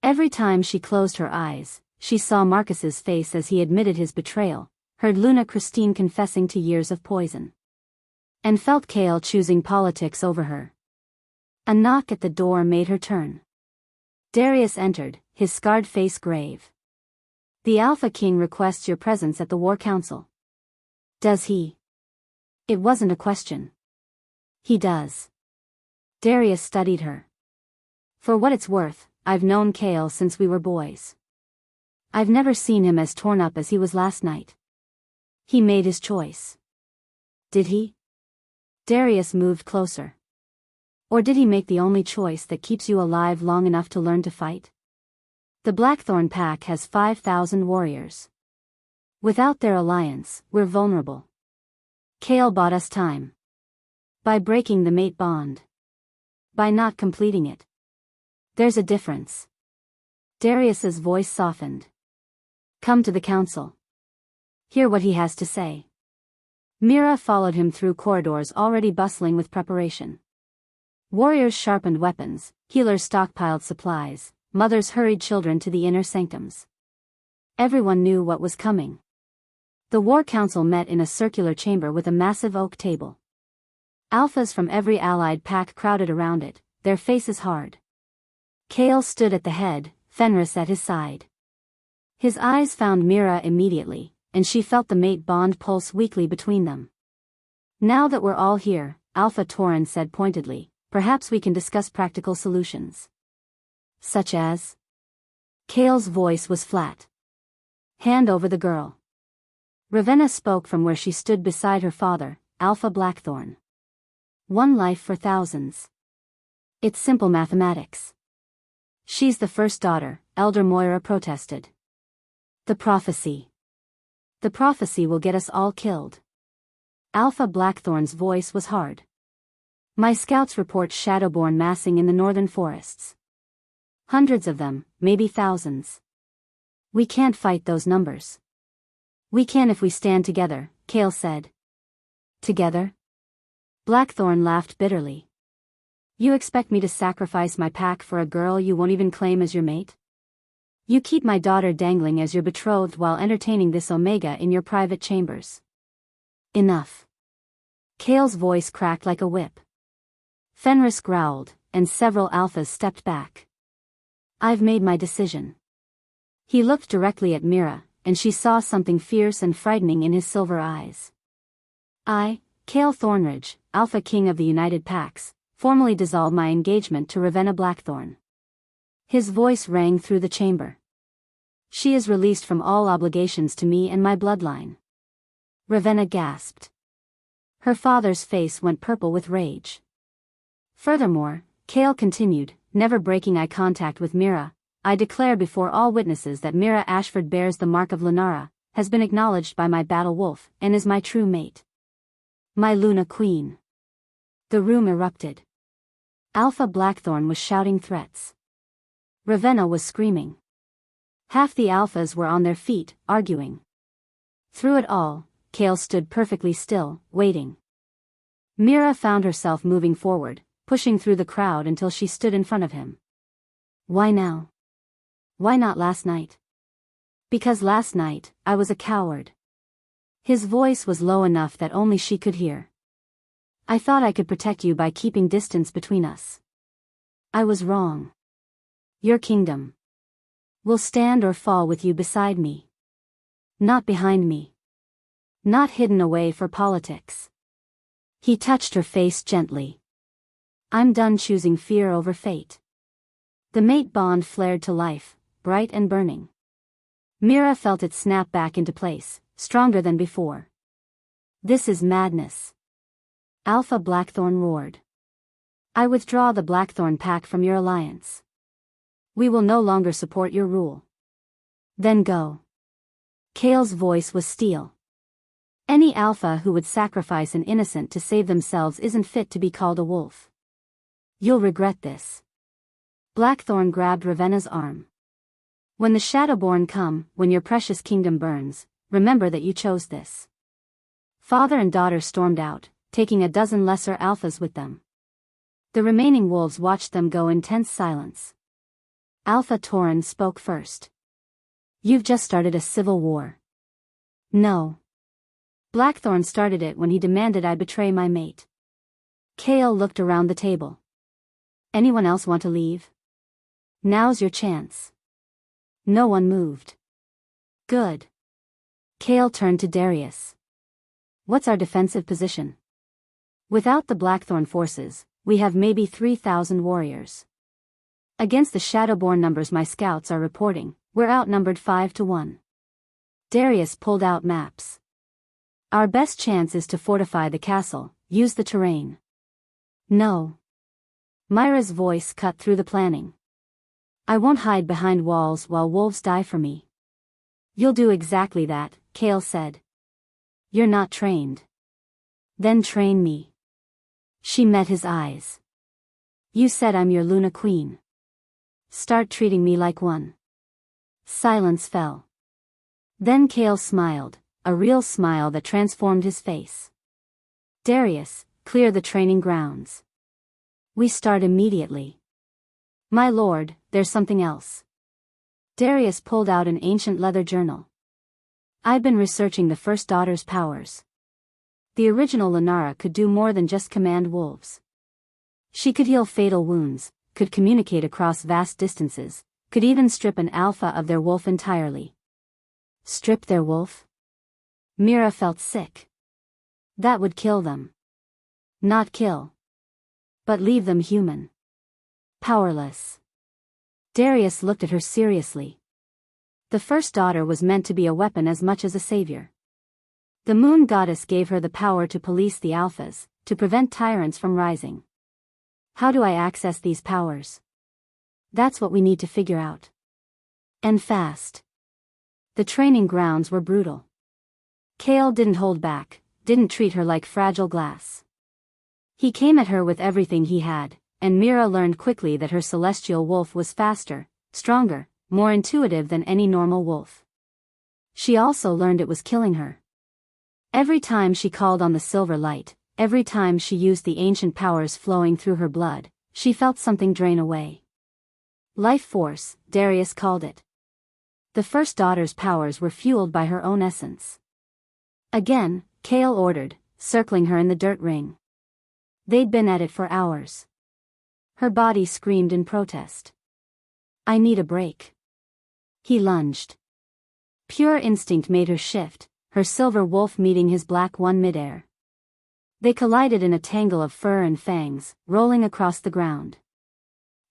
Every time she closed her eyes, she saw Marcus's face as he admitted his betrayal, heard Luna Christine confessing to years of poison. And felt Kale choosing politics over her. A knock at the door made her turn. Darius entered, his scarred face grave. The Alpha King requests your presence at the War Council. Does he? It wasn't a question. He does. Darius studied her. For what it's worth, I've known Kale since we were boys. I've never seen him as torn up as he was last night. He made his choice. Did he? Darius moved closer. Or did he make the only choice that keeps you alive long enough to learn to fight? The Blackthorn Pack has 5,000 warriors. Without their alliance, we're vulnerable. Kale bought us time. By breaking the mate bond. By not completing it. There's a difference. Darius's voice softened. Come to the council. Hear what he has to say. Mira followed him through corridors already bustling with preparation. Warriors sharpened weapons, healers stockpiled supplies, mothers hurried children to the inner sanctums. Everyone knew what was coming. The War Council met in a circular chamber with a massive oak table. Alphas from every allied pack crowded around it, their faces hard. Kale stood at the head, Fenris at his side. His eyes found Mira immediately, and she felt the mate bond pulse weakly between them. Now that we're all here, Alpha Tauren said pointedly, perhaps we can discuss practical solutions. Such as? Kale's voice was flat. Hand over the girl. Ravenna spoke from where she stood beside her father, Alpha Blackthorn. One life for thousands. It's simple mathematics. She's the first daughter, Elder Moira protested. The prophecy. The prophecy will get us all killed. Alpha Blackthorn's voice was hard. My scouts report Shadowborn massing in the northern forests. Hundreds of them, maybe thousands. We can't fight those numbers. We can if we stand together, Kale said. Together? Blackthorn laughed bitterly. You expect me to sacrifice my pack for a girl you won't even claim as your mate? You keep my daughter dangling as your betrothed while entertaining this Omega in your private chambers. Enough. Kale's voice cracked like a whip. Fenris growled, and several alphas stepped back. I've made my decision. He looked directly at Mira, and she saw something fierce and frightening in his silver eyes. I, Kale Thornridge, Alpha King of the United Packs, formally dissolve my engagement to Ravenna Blackthorn. His voice rang through the chamber. She is released from all obligations to me and my bloodline. Ravenna gasped. Her father's face went purple with rage. Furthermore, Kale continued, never breaking eye contact with Mira, I declare before all witnesses that Mira Ashford bears the mark of Lunara, has been acknowledged by my battle wolf, and is my true mate. My Luna Queen. The room erupted. Alpha Blackthorn was shouting threats. Ravenna was screaming. Half the alphas were on their feet, arguing. Through it all, Kale stood perfectly still, waiting. Mira found herself moving forward, pushing through the crowd until she stood in front of him. Why now? Why not last night? Because last night, I was a coward. His voice was low enough that only she could hear. I thought I could protect you by keeping distance between us. I was wrong. Your kingdom will stand or fall with you beside me. Not behind me. Not hidden away for politics. He touched her face gently. I'm done choosing fear over fate. The mate bond flared to life, bright and burning. Mira felt it snap back into place, stronger than before. This is madness. Alpha Blackthorn roared. I withdraw the Blackthorn pack from your alliance. We will no longer support your rule. Then go. Kale's voice was steel. Any alpha who would sacrifice an innocent to save themselves isn't fit to be called a wolf. You'll regret this. Blackthorn grabbed Ravenna's arm. When the Shadowborn come, when your precious kingdom burns, remember that you chose this. Father and daughter stormed out, taking a dozen lesser alphas with them. The remaining wolves watched them go in tense silence. Alpha Tauren spoke first. You've just started a civil war. No. Blackthorn started it when he demanded I betray my mate. Kale looked around the table. Anyone else want to leave? Now's your chance. No one moved. Good. Kale turned to Darius. What's our defensive position? Without the Blackthorn forces, we have maybe 3,000 warriors. Against the Shadowborn numbers my scouts are reporting, we're outnumbered 5-1. Darius pulled out maps. Our best chance is to fortify the castle, use the terrain. No. Myra's voice cut through the planning. I won't hide behind walls while wolves die for me. You'll do exactly that, Kale said. You're not trained. Then train me. She met his eyes. You said I'm your Luna Queen. Start treating me like one. Silence fell. Then Kale smiled, a real smile that transformed his face. Darius, clear the training grounds. We start immediately. My lord, there's something else. Darius pulled out an ancient leather journal. I've been researching the First Daughter's powers. The original Lunara could do more than just command wolves. She could heal fatal wounds, could communicate across vast distances, could even strip an alpha of their wolf entirely. Strip their wolf? Mira felt sick. That would kill them. Not kill. But leave them human. Powerless. Darius looked at her seriously. The First Daughter was meant to be a weapon as much as a savior. The moon goddess gave her the power to police the alphas, to prevent tyrants from rising. How do I access these powers? That's what we need to figure out. And fast. The training grounds were brutal. Kale didn't hold back, didn't treat her like fragile glass. He came at her with everything he had, and Lyra learned quickly that her celestial wolf was faster, stronger, more intuitive than any normal wolf. She also learned it was killing her. Every time she called on the silver light, every time she used the ancient powers flowing through her blood, she felt something drain away. Life force, Darius called it. The first daughter's powers were fueled by her own essence. Again, Kale ordered, circling her in the dirt ring. They'd been at it for hours. Her body screamed in protest. I need a break. He lunged. Pure instinct made her shift, her silver wolf meeting his black one midair. They collided in a tangle of fur and fangs, rolling across the ground.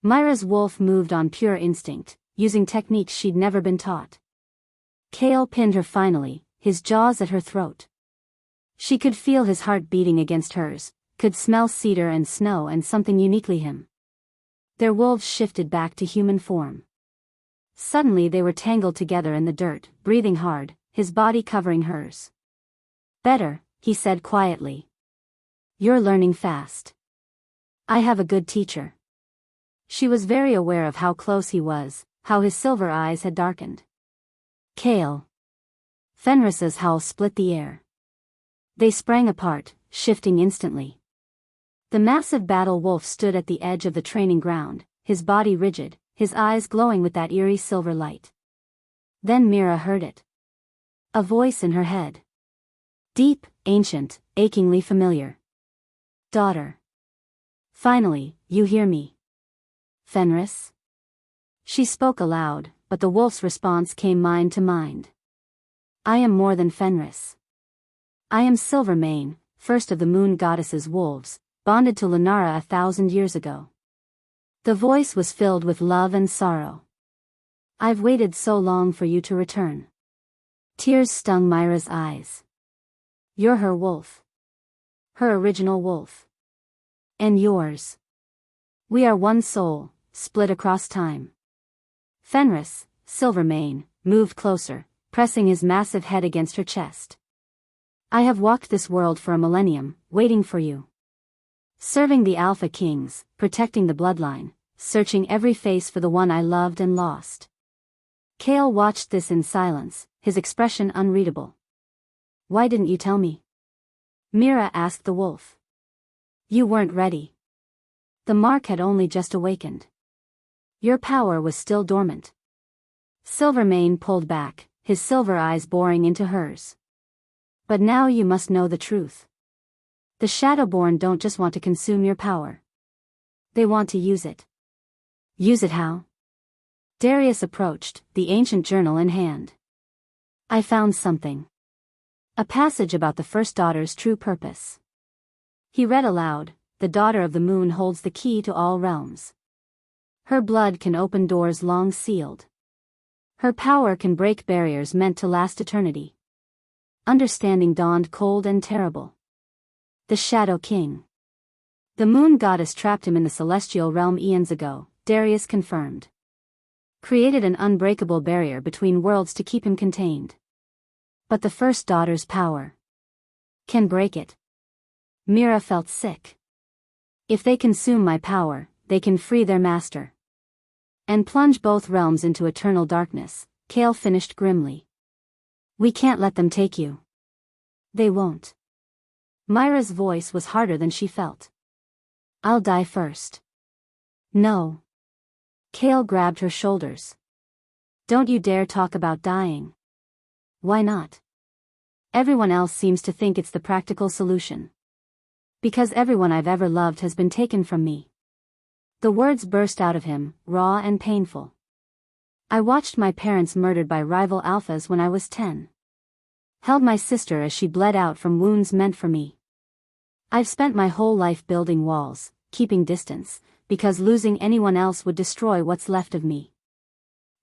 Myra's wolf moved on pure instinct, using techniques she'd never been taught. Kale pinned her finally, his jaws at her throat. She could feel his heart beating against hers, could smell cedar and snow and something uniquely him. Their wolves shifted back to human form. Suddenly they were tangled together in the dirt, breathing hard, his body covering hers. Better, he said quietly. You're learning fast. I have a good teacher. She was very aware of how close he was, how his silver eyes had darkened. Kale. Fenris's howl split the air. They sprang apart, shifting instantly. The massive battle wolf stood at the edge of the training ground, his body rigid, his eyes glowing with that eerie silver light. Then Lyra heard it. A voice in her head. Deep, ancient, achingly familiar. Daughter. Finally, you hear me. Fenris? She spoke aloud, but the wolf's response came mind to mind. I am more than Fenris. I am Silvermane, first of the moon goddess's wolves, bonded to Lyra 1,000 years ago. The voice was filled with love and sorrow. I've waited so long for you to return. Tears stung Myra's eyes. You're her wolf. Her original wolf. And yours. We are one soul, split across time. Fenris, Silvermane, moved closer, pressing his massive head against her chest. I have walked this world for a millennium, waiting for you. Serving the Alpha Kings, protecting the bloodline, searching every face for the one I loved and lost. Kale watched this in silence, his expression unreadable. Why didn't you tell me? Lyra asked the wolf. You weren't ready. The mark had only just awakened. Your power was still dormant. Silvermane pulled back, his silver eyes boring into hers. But now you must know the truth. The Shadowborn don't just want to consume your power. They want to use it. Use it how? Darius approached, the ancient journal in hand. I found something. A passage about the first daughter's true purpose. He read aloud, the daughter of the moon holds the key to all realms. Her blood can open doors long sealed. Her power can break barriers meant to last eternity. Understanding dawned cold and terrible. The Shadow King. The moon goddess trapped him in the celestial realm eons ago, Darius confirmed. Created an unbreakable barrier between worlds to keep him contained. But the first daughter's power can break it. Lyra felt sick. If they consume my power, they can free their master. And plunge both realms into eternal darkness, Kale finished grimly. We can't let them take you. They won't. Myra's voice was harder than she felt. I'll die first. No. Kale grabbed her shoulders. Don't you dare talk about dying. Why not? Everyone else seems to think it's the practical solution. Because everyone I've ever loved has been taken from me. The words burst out of him, raw and painful. I watched my parents murdered by rival alphas when I was 10. Held my sister as she bled out from wounds meant for me. I've spent my whole life building walls, keeping distance, because losing anyone else would destroy what's left of me.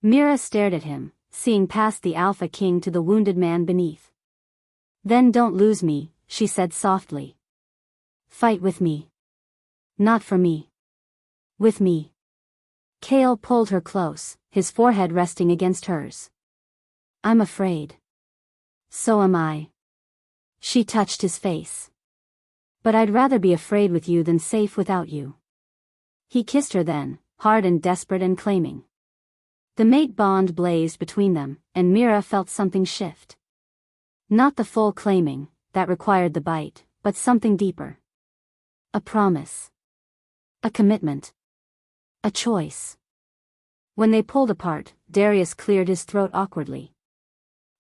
Lyra stared at him, seeing past the Alpha King to the wounded man beneath. Then don't lose me, she said softly. Fight with me. Not for me. With me. Kale pulled her close, his forehead resting against hers. I'm afraid. So am I. She touched his face. But I'd rather be afraid with you than safe without you. He kissed her then, hard and desperate and claiming. The mate bond blazed between them, and Lyra felt something shift. Not the full claiming, that required the bite, but something deeper. A promise. A commitment. A choice. When they pulled apart, Darius cleared his throat awkwardly.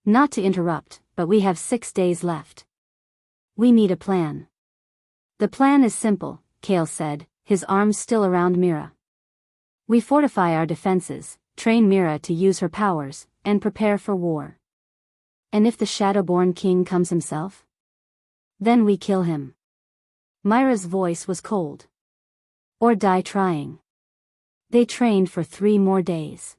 Not to interrupt, but we have 6 days left. We need a plan. The plan is simple, Kale said, his arms still around Lyra. We fortify our defenses, train Lyra to use her powers, and prepare for war. And if the Shadowborn King comes himself? Then we kill him. Myra's voice was cold. Or die trying. They trained for 3 more days.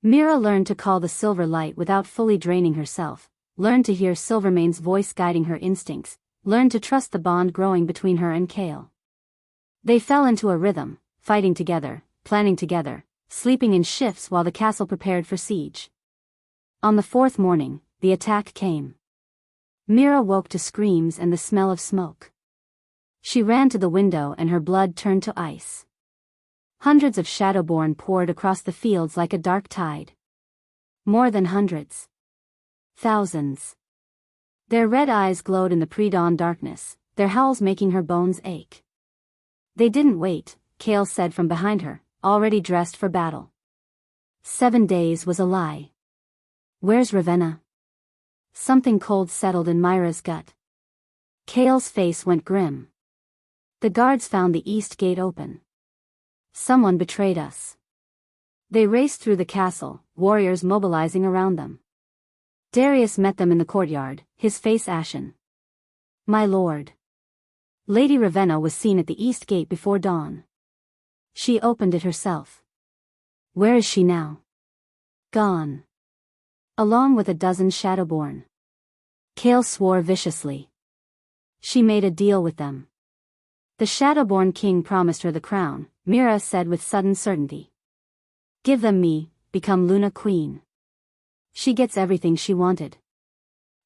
Lyra learned to call the silver light without fully draining herself, learned to hear Silvermane's voice guiding her instincts, learned to trust the bond growing between her and Kale. They fell into a rhythm, fighting together, planning together, sleeping in shifts while the castle prepared for siege. On the 4th morning, the attack came. Lyra woke to screams and the smell of smoke. She ran to the window and her blood turned to ice. Hundreds of Shadowborn poured across the fields like a dark tide. More than hundreds. Thousands. Their red eyes glowed in the pre-dawn darkness, their howls making her bones ache. They didn't wait, Kale said from behind her, already dressed for battle. 7 days was a lie. Where's Ravenna? Something cold settled in Myra's gut. Kale's face went grim. The guards found the east gate open. Someone betrayed us. They raced through the castle, warriors mobilizing around them. Darius met them in the courtyard, his face ashen. My lord. Lady Ravenna was seen at the east gate before dawn. She opened it herself. Where is she now? Gone. Along with a dozen Shadowborn. Kale swore viciously. She made a deal with them. The Shadowborn King promised her the crown, Lyra said with sudden certainty. Give them me, become Luna Queen. She gets everything she wanted.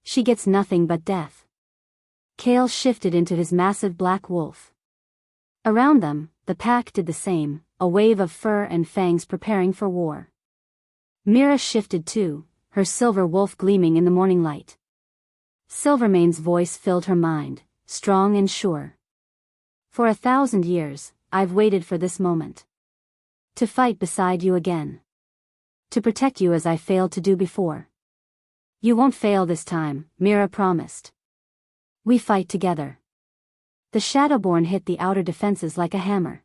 She gets nothing but death. Kale shifted into his massive black wolf. Around them, the pack did the same, a wave of fur and fangs preparing for war. Lyra shifted too, her silver wolf gleaming in the morning light. Silvermane's voice filled her mind, strong and sure. For 1,000 years, I've waited for this moment. To fight beside you again. To protect you as I failed to do before. You won't fail this time, Lyra promised. We fight together. The Shadowborn hit the outer defenses like a hammer.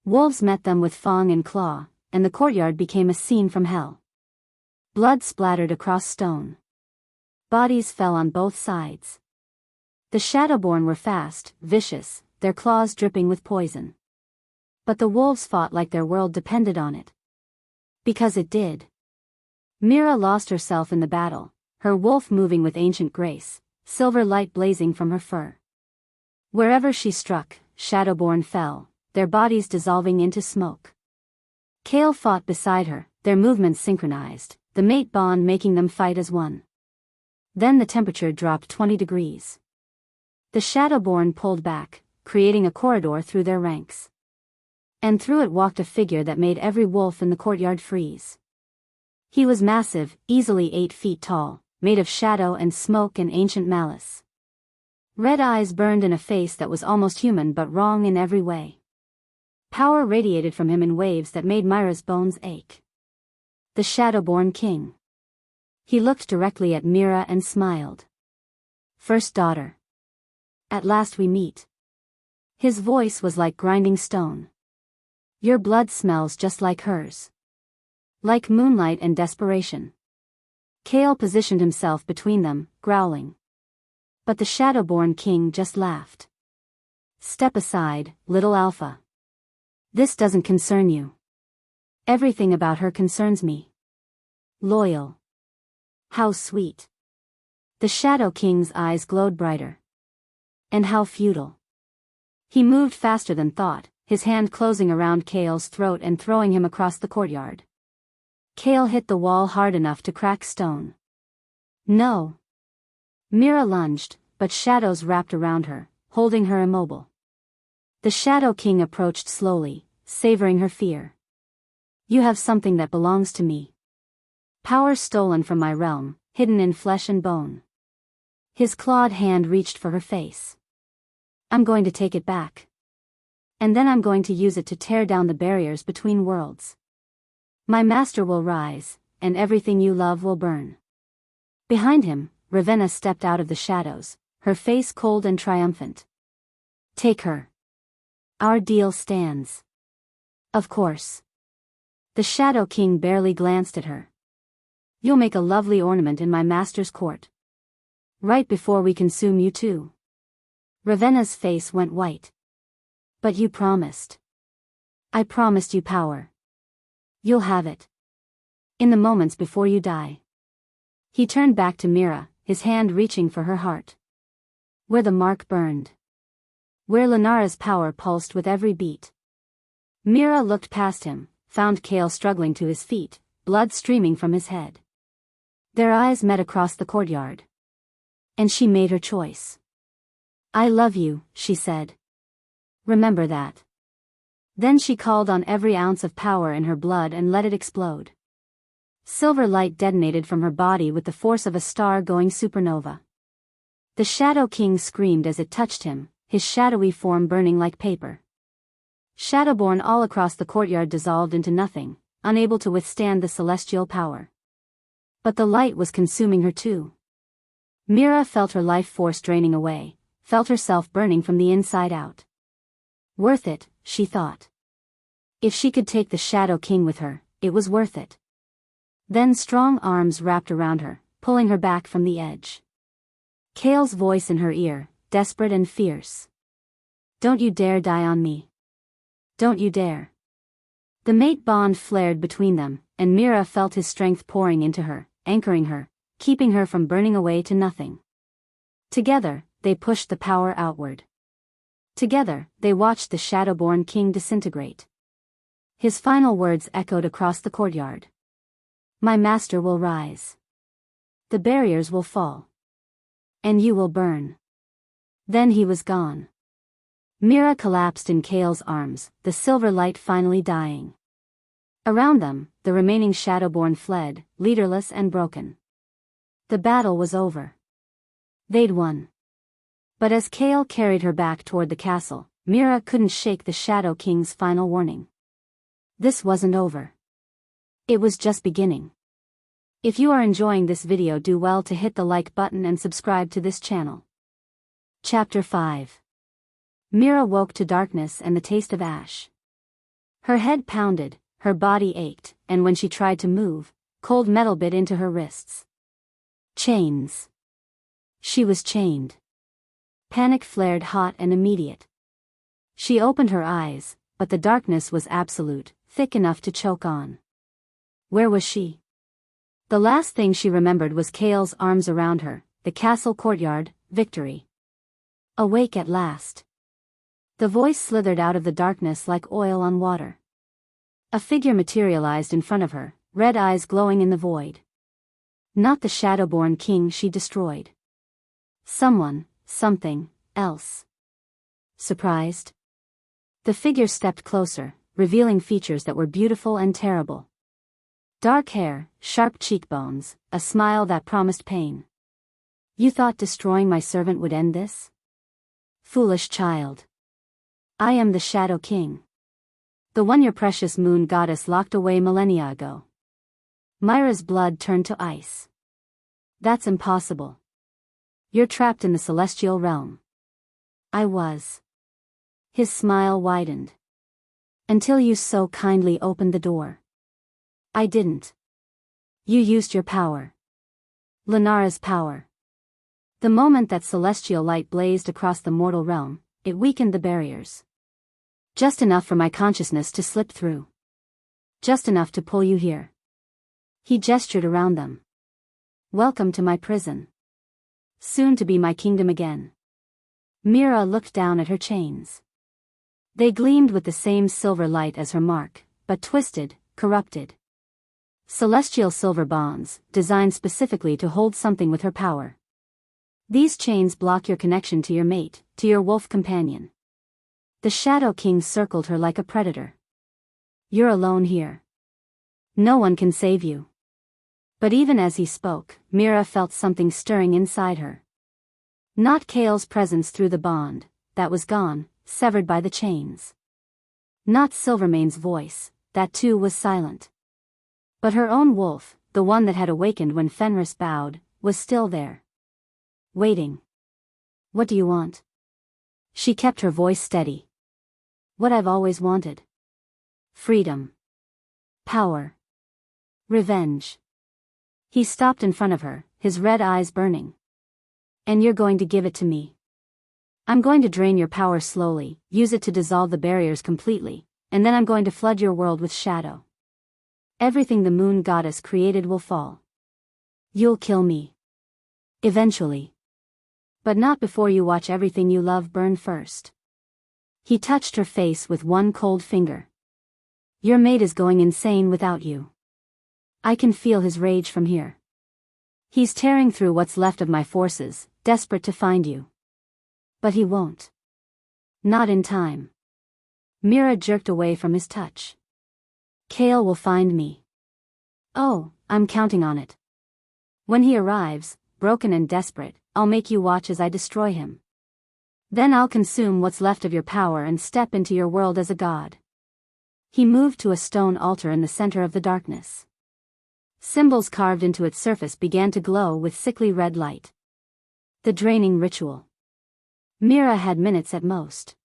Wolves met them with fang and claw, and the courtyard became a scene from hell. Blood splattered across stone. Bodies fell on both sides. The Shadowborn were fast, vicious, their claws dripping with poison. But the wolves fought like their world depended on it. Because it did. Lyra lost herself in the battle, her wolf moving with ancient grace, silver light blazing from her fur. Wherever she struck, Shadowborn fell, their bodies dissolving into smoke. Kale fought beside her, their movements synchronized, the mate bond making them fight as one. Then the temperature dropped 20 degrees. The Shadowborn pulled back, creating a corridor through their ranks. And through it walked a figure that made every wolf in the courtyard freeze. He was massive, easily 8 feet tall, made of shadow and smoke and ancient malice. Red eyes burned in a face that was almost human but wrong in every way. Power radiated from him in waves that made Myra's bones ache. The Shadowborn King. He looked directly at Lyra and smiled. First daughter. At last we meet. His voice was like grinding stone. Your blood smells just like hers. Like moonlight and desperation. Kale positioned himself between them, growling. But the Shadowborn King just laughed. Step aside, little alpha. This doesn't concern you. Everything about her concerns me. Loyal. How sweet. The Shadow King's eyes glowed brighter. And how futile. He moved faster than thought, his hand closing around Kale's throat and throwing him across the courtyard. Kale hit the wall hard enough to crack stone. No. Mira lunged, but shadows wrapped around her, holding her immobile. The Shadow King approached slowly, savoring her fear. You have something that belongs to me. Power stolen from my realm, hidden in flesh and bone. His clawed hand reached for her face. I'm going to take it back. And then I'm going to use it to tear down the barriers between worlds. My master will rise, and everything you love will burn. Behind him, Ravenna stepped out of the shadows, her face cold and triumphant. Take her. Our deal stands. Of course. The Shadow King barely glanced at her. You'll make a lovely ornament in my master's court. Right before we consume you too. Ravenna's face went white. But you promised. I promised you power. You'll have it. In the moments before you die. He turned back to Mira, his hand reaching for her heart. Where the mark burned. Where Lyra's power pulsed with every beat. Mira looked past him, found Kale struggling to his feet, blood streaming from his head. Their eyes met across the courtyard. And she made her choice. I love you, she said. Remember that. Then she called on every ounce of power in her blood and let it explode. Silver light detonated from her body with the force of a star-going supernova. The Shadow King screamed as it touched him, his shadowy form burning like paper. Shadowborn all across the courtyard dissolved into nothing, unable to withstand the celestial power. But the light was consuming her too. Mira felt her life force draining away, felt herself burning from the inside out. Worth it, she thought. If she could take the Shadow King with her, it was worth it. Then strong arms wrapped around her, pulling her back from the edge. Kale's voice in her ear, desperate and fierce. Don't you dare die on me. Don't you dare. The mate bond flared between them, and Mira felt his strength pouring into her, anchoring her, keeping her from burning away to nothing. Together, they pushed the power outward. Together, they watched the Shadowborn King disintegrate. His final words echoed across the courtyard. My master will rise. The barriers will fall. And you will burn. Then he was gone. Mira collapsed in Kale's arms, the silver light finally dying. Around them, the remaining Shadowborn fled, leaderless and broken. The battle was over. They'd won. But as Kale carried her back toward the castle, Mira couldn't shake the Shadow King's final warning. This wasn't over. It was just beginning. If you are enjoying this video, do well to hit the like button and subscribe to this channel. Chapter 5. Mira woke to darkness and the taste of ash. Her head pounded, her body ached, and when she tried to move, cold metal bit into her wrists. Chains. She was chained. Panic flared hot and immediate. She opened her eyes, but the darkness was absolute, thick enough to choke on. Where was she? The last thing she remembered was Kale's arms around her, the castle courtyard, victory. Awake at last. The voice slithered out of the darkness like oil on water. A figure materialized in front of her, red eyes glowing in the void. Not the Shadowborn King she destroyed. Someone, something, else. Surprised? The figure stepped closer, revealing features that were beautiful and terrible. Dark hair, sharp cheekbones, a smile that promised pain. You thought destroying my servant would end this? Foolish child. I am the Shadow King. The one your precious moon goddess locked away millennia ago. Myra's blood turned to ice. That's impossible. You're trapped in the celestial realm. I was. His smile widened. Until you so kindly opened the door. I didn't. You used your power. Lyra's power. The moment that celestial light blazed across the mortal realm, it weakened the barriers. Just enough for my consciousness to slip through. Just enough to pull you here. He gestured around them. Welcome to my prison. Soon to be my kingdom again. Mira looked down at her chains. They gleamed with the same silver light as her mark, but twisted, corrupted. Celestial silver bonds, designed specifically to hold something with her power. These chains block your connection to your mate, to your wolf companion. The Shadow King circled her like a predator. You're alone here. No one can save you. But even as he spoke, Lyra felt something stirring inside her. Not Kale's presence through the bond, that was gone, severed by the chains. Not Silvermane's voice, that too was silent. But her own wolf, the one that had awakened when Fenris bowed, was still there. Waiting. What do you want? She kept her voice steady. What I've always wanted. Freedom. Power. Revenge. He stopped in front of her, his red eyes burning. And you're going to give it to me. I'm going to drain your power slowly, use it to dissolve the barriers completely, and then I'm going to flood your world with shadow. Everything the moon goddess created will fall. You'll kill me. Eventually. But not before you watch everything you love burn first. He touched her face with one cold finger. Your mate is going insane without you. I can feel his rage from here. He's tearing through what's left of my forces, desperate to find you. But he won't. Not in time. Lyra jerked away from his touch. Kale will find me. Oh, I'm counting on it. When he arrives, broken and desperate, I'll make you watch as I destroy him. Then I'll consume what's left of your power and step into your world as a god. He moved to a stone altar in the center of the darkness. Symbols carved into its surface began to glow with sickly red light. The draining ritual. Lyra had minutes at most.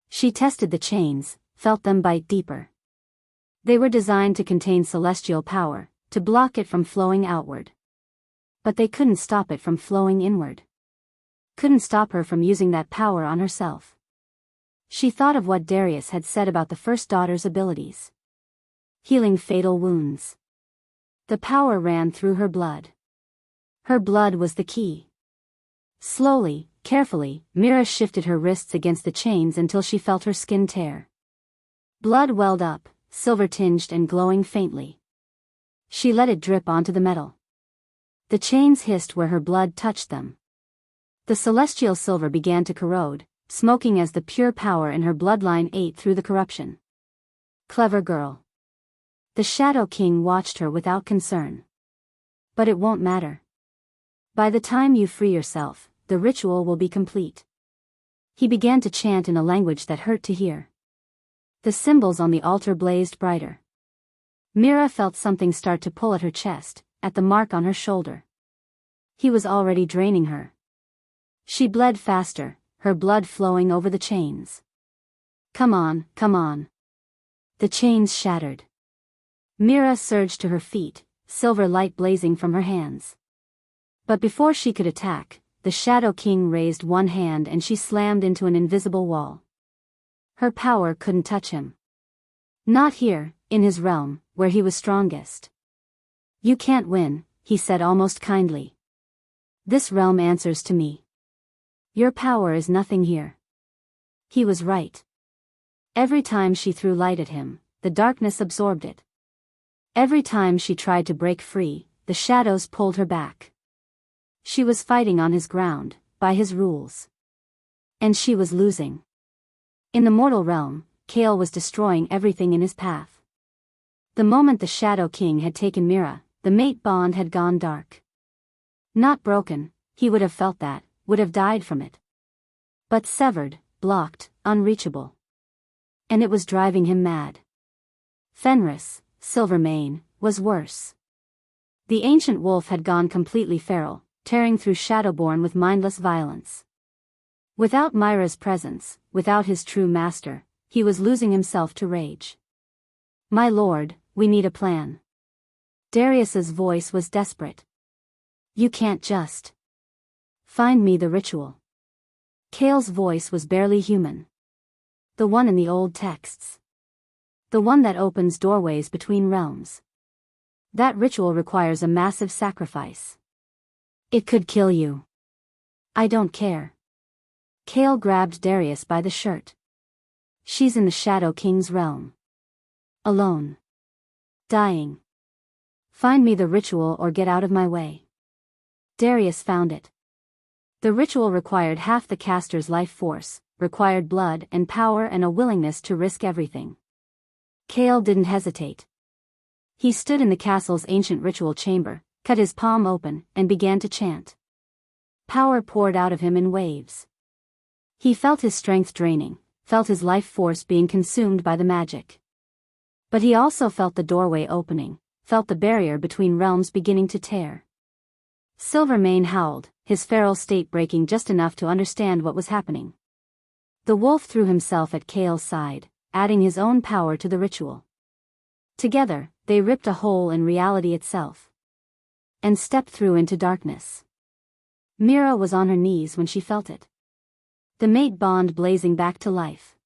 She tested the chains, felt them bite deeper. They were designed to contain celestial power, to block it from flowing outward. But they couldn't stop it from flowing inward. Couldn't stop her from using that power on herself. She thought of what Darius had said about the first daughter's abilities. Healing fatal wounds. The power ran through her blood. Her blood was the key. Slowly, carefully, Lyra shifted her wrists against the chains until she felt her skin tear. Blood welled up, silver-tinged and glowing faintly. She let it drip onto the metal. The chains hissed where her blood touched them. The celestial silver began to corrode, smoking as the pure power in her bloodline ate through the corruption. Clever girl. The Shadow King watched her without concern. But it won't matter. By the time you free yourself, the ritual will be complete. He began to chant in a language that hurt to hear. The symbols on the altar blazed brighter. Lyra felt something start to pull at her chest, at the mark on her shoulder. He was already draining her. She bled faster, her blood flowing over the chains. Come on, come on. The chains shattered. Lyra surged to her feet, silver light blazing from her hands. But before she could attack, the Shadow King raised one hand and she slammed into an invisible wall. Her power couldn't touch him. Not here, in his realm, where he was strongest. You can't win, he said almost kindly. This realm answers to me. Your power is nothing here. He was right. Every time she threw light at him, the darkness absorbed it. Every time she tried to break free, the shadows pulled her back. She was fighting on his ground, by his rules. And she was losing. In the mortal realm, Kale was destroying everything in his path. The moment the Shadow King had taken Lyra, the mate bond had gone dark. Not broken, he would have felt that, would have died from it. But severed, blocked, unreachable. And it was driving him mad. Fenris, Silvermane, was worse. The ancient wolf had gone completely feral, tearing through Shadowborn with mindless violence. Without Myra's presence, without his true master, he was losing himself to rage. My lord, we need a plan. Darius's voice was desperate. You can't just find me the ritual. Kale's voice was barely human. The one in the old texts. The one that opens doorways between realms. That ritual requires a massive sacrifice. It could kill you. I don't care. Kale grabbed Darius by the shirt. She's in the Shadow King's realm. Alone. Dying. Find me the ritual or get out of my way. Darius found it. The ritual required half the caster's life force, required blood and power and a willingness to risk everything. Kale didn't hesitate. He stood in the castle's ancient ritual chamber, cut his palm open, and began to chant. Power poured out of him in waves. He felt his strength draining, felt his life force being consumed by the magic. But he also felt the doorway opening, felt the barrier between realms beginning to tear. Silvermane howled, his feral state breaking just enough to understand what was happening. The wolf threw himself at Kale's side, adding his own power to the ritual. Together, they ripped a hole in reality itself. And stepped through into darkness. Mira was on her knees when she felt it. The mate bond blazing back to life.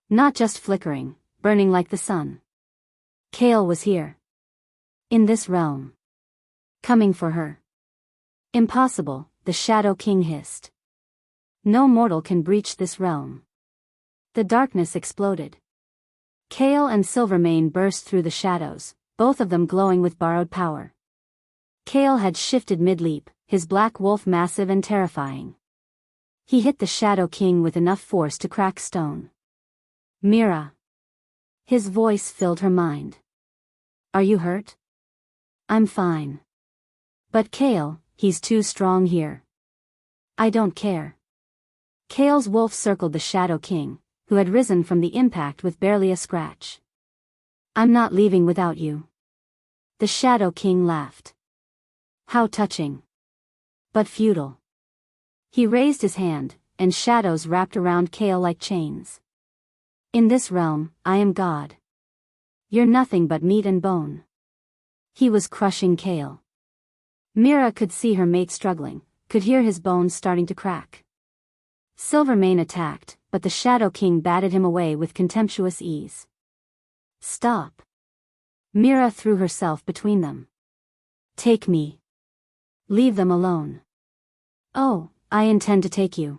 Not just flickering, burning like the sun. Kale was here. In this realm. Coming for her. Impossible, the Shadow King hissed. No mortal can breach this realm. The darkness exploded. Kale and Silvermane burst through the shadows, both of them glowing with borrowed power. Kale had shifted mid-leap, his black wolf massive and terrifying. He hit the Shadow King with enough force to crack stone. Mira. His voice filled her mind. Are you hurt? I'm fine. But Kale, he's too strong here. I don't care. Kale's wolf circled the Shadow King, who had risen from the impact with barely a scratch. I'm not leaving without you. The Shadow King laughed. How touching. But futile. He raised his hand, and shadows wrapped around Kale like chains. In this realm, I am God. You're nothing but meat and bone. He was crushing Kale. Mira could see her mate struggling, could hear his bones starting to crack. Silvermane attacked, but the Shadow King batted him away with contemptuous ease. Stop. Mira threw herself between them. Take me. Leave them alone. Oh, I intend to take you.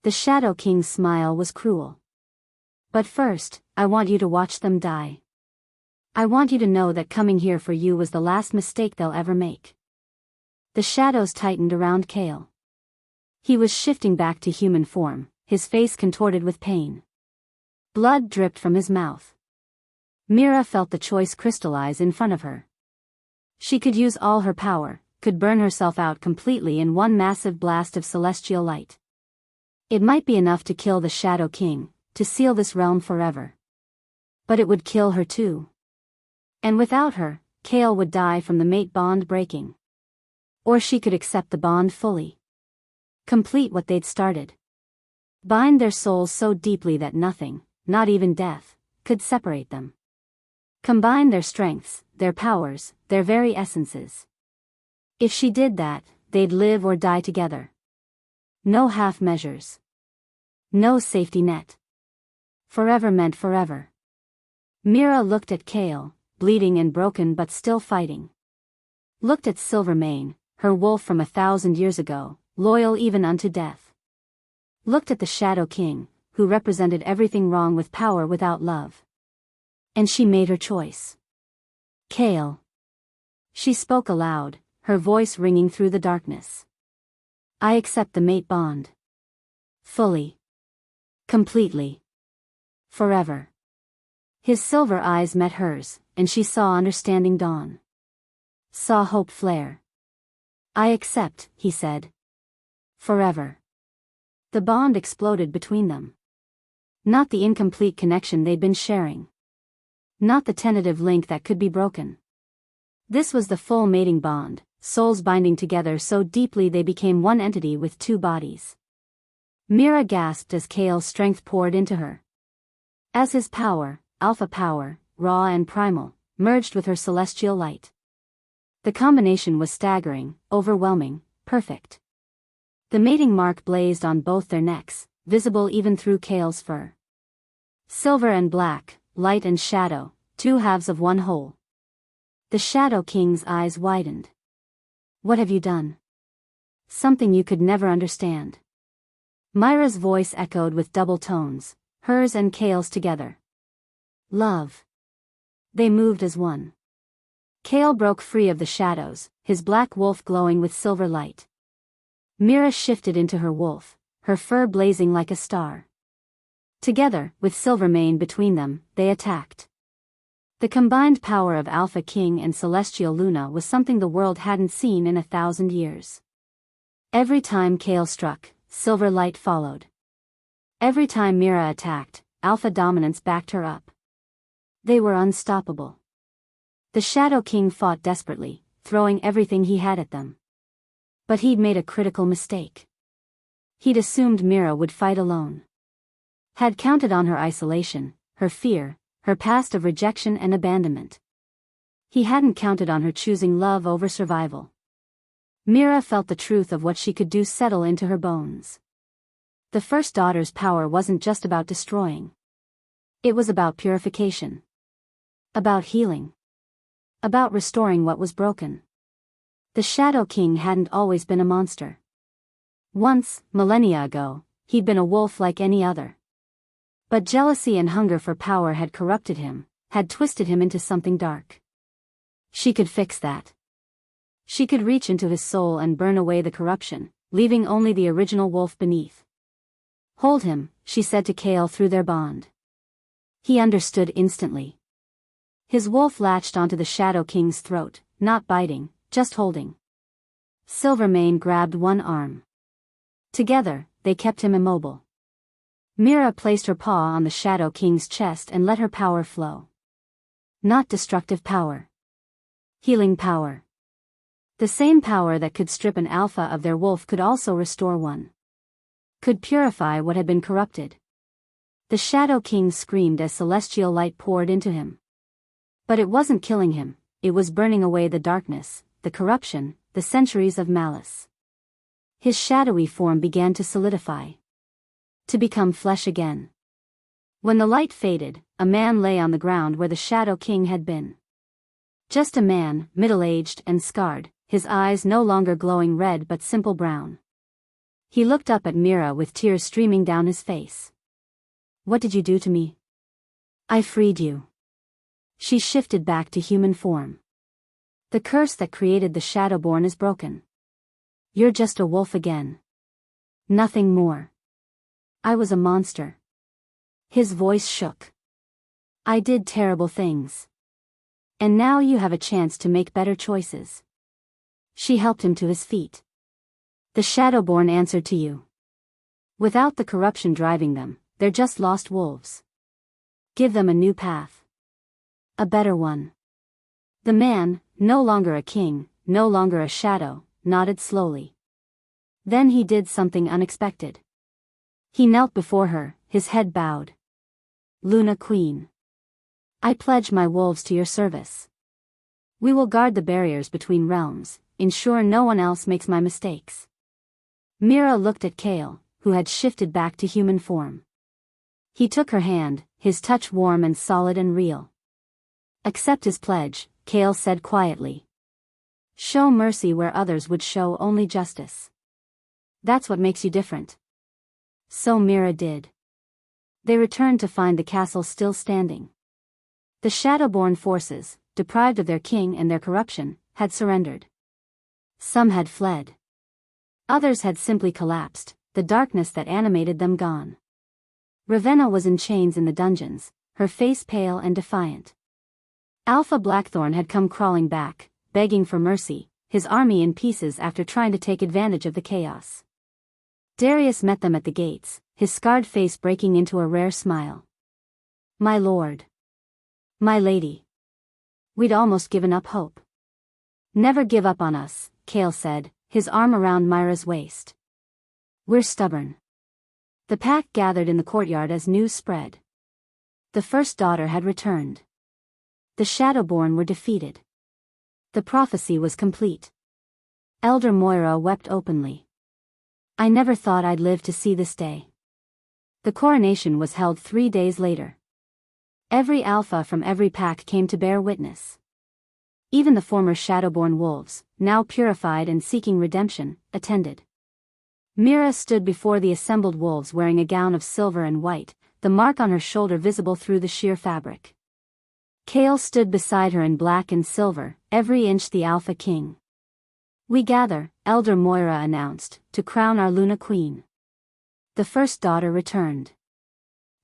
The Shadow King's smile was cruel. But first, I want you to watch them die. I want you to know that coming here for you was the last mistake they'll ever make. The shadows tightened around Kale. He was shifting back to human form, his face contorted with pain. Blood dripped from his mouth. Mira felt the choice crystallize in front of her. She could use all her power, could burn herself out completely in one massive blast of celestial light. It might be enough to kill the Shadow King, to seal this realm forever. But it would kill her too. And without her, Kale would die from the mate bond breaking. Or she could accept the bond fully. Complete what they'd started. Bind their souls so deeply that nothing, not even death, could separate them. Combine their strengths, their powers, their very essences. If she did that, they'd live or die together. No half measures. No safety net. Forever meant forever. Mira looked at Kale, bleeding and broken but still fighting. Looked at Silvermane, her wolf from 1,000 years ago, loyal even unto death. Looked at the Shadow King, who represented everything wrong with power without love. And she made her choice. Kale. She spoke aloud, her voice ringing through the darkness. I accept the mate bond. Fully. Completely. Forever. His silver eyes met hers, and she saw understanding dawn. Saw hope flare. I accept, he said. Forever. The bond exploded between them. Not the incomplete connection they'd been sharing. Not the tentative link that could be broken. This was the full mating bond, souls binding together so deeply they became one entity with two bodies. Mira gasped as Kale's strength poured into her. As his power, alpha power, raw and primal, merged with her celestial light. The combination was staggering, overwhelming, perfect. The mating mark blazed on both their necks, visible even through Kale's fur. Silver and black, light and shadow, two halves of one whole. The Shadow King's eyes widened. What have you done? Something you could never understand. Myra's voice echoed with double tones, hers and Kale's together. Love. They moved as one. Kale broke free of the shadows, his black wolf glowing with silver light. Lyra shifted into her wolf, her fur blazing like a star. Together, with Silvermane between them, they attacked. The combined power of Alpha King and Celestial Luna was something the world hadn't seen in 1,000 years. Every time Kale struck, silver light followed. Every time Lyra attacked, Alpha dominance backed her up. They were unstoppable. The Shadow King fought desperately, throwing everything he had at them. But he'd made a critical mistake. He'd assumed Lyra would fight alone. Had counted on her isolation, her fear, her past of rejection and abandonment. He hadn't counted on her choosing love over survival. Lyra felt the truth of what she could do settle into her bones. The first daughter's power wasn't just about destroying. It was about purification. About healing. About restoring what was broken. The Shadow King hadn't always been a monster. Once, millennia ago, he'd been a wolf like any other. But jealousy and hunger for power had corrupted him, had twisted him into something dark. She could fix that. She could reach into his soul and burn away the corruption, leaving only the original wolf beneath. Hold him, she said to Kale through their bond. He understood instantly. His wolf latched onto the Shadow King's throat, not biting, just holding. Silvermane grabbed one arm. Together, they kept him immobile. Lyra placed her paw on the Shadow King's chest and let her power flow. Not destructive power. Healing power. The same power that could strip an alpha of their wolf could also restore one. Could purify what had been corrupted. The Shadow King screamed as celestial light poured into him. But it wasn't killing him, it was burning away the darkness, the corruption, the centuries of malice. His shadowy form began to solidify. To become flesh again. When the light faded, a man lay on the ground where the Shadow King had been. Just a man, middle-aged and scarred, his eyes no longer glowing red but simple brown. He looked up at Lyra with tears streaming down his face. What did you do to me? I freed you. She shifted back to human form. The curse that created the Shadowborn is broken. You're just a wolf again. Nothing more. I was a monster. His voice shook. I did terrible things. And now you have a chance to make better choices. She helped him to his feet. The Shadowborn answered to you. Without the corruption driving them, they're just lost wolves. Give them a new path. A better one. The man, no longer a king, no longer a shadow, nodded slowly. Then he did something unexpected. He knelt before her, his head bowed. Luna Queen. I pledge my wolves to your service. We will guard the barriers between realms, ensure no one else makes my mistakes. Lyra looked at Kale, who had shifted back to human form. He took her hand, his touch warm and solid and real. Accept his pledge, Kale said quietly. Show mercy where others would show only justice. That's what makes you different. So Lyra did. They returned to find the castle still standing. The Shadowborn forces, deprived of their king and their corruption, had surrendered. Some had fled. Others had simply collapsed, the darkness that animated them gone. Ravenna was in chains in the dungeons, her face pale and defiant. Alpha Blackthorn had come crawling back, begging for mercy, his army in pieces after trying to take advantage of the chaos. Darius met them at the gates, his scarred face breaking into a rare smile. My lord. My lady. We'd almost given up hope. Never give up on us, Kale said, his arm around Myra's waist. We're stubborn. The pack gathered in the courtyard as news spread. The first daughter had returned. The Shadowborn were defeated. The prophecy was complete. Elder Moira wept openly. I never thought I'd live to see this day. The coronation was held 3 days later. Every alpha from every pack came to bear witness. Even the former Shadowborn wolves, now purified and seeking redemption, attended. Lyra stood before the assembled wolves wearing a gown of silver and white, the mark on her shoulder visible through the sheer fabric. Kale stood beside her in black and silver, every inch the Alpha King. We gather, Elder Moira announced, to crown our Luna Queen. The first daughter returned.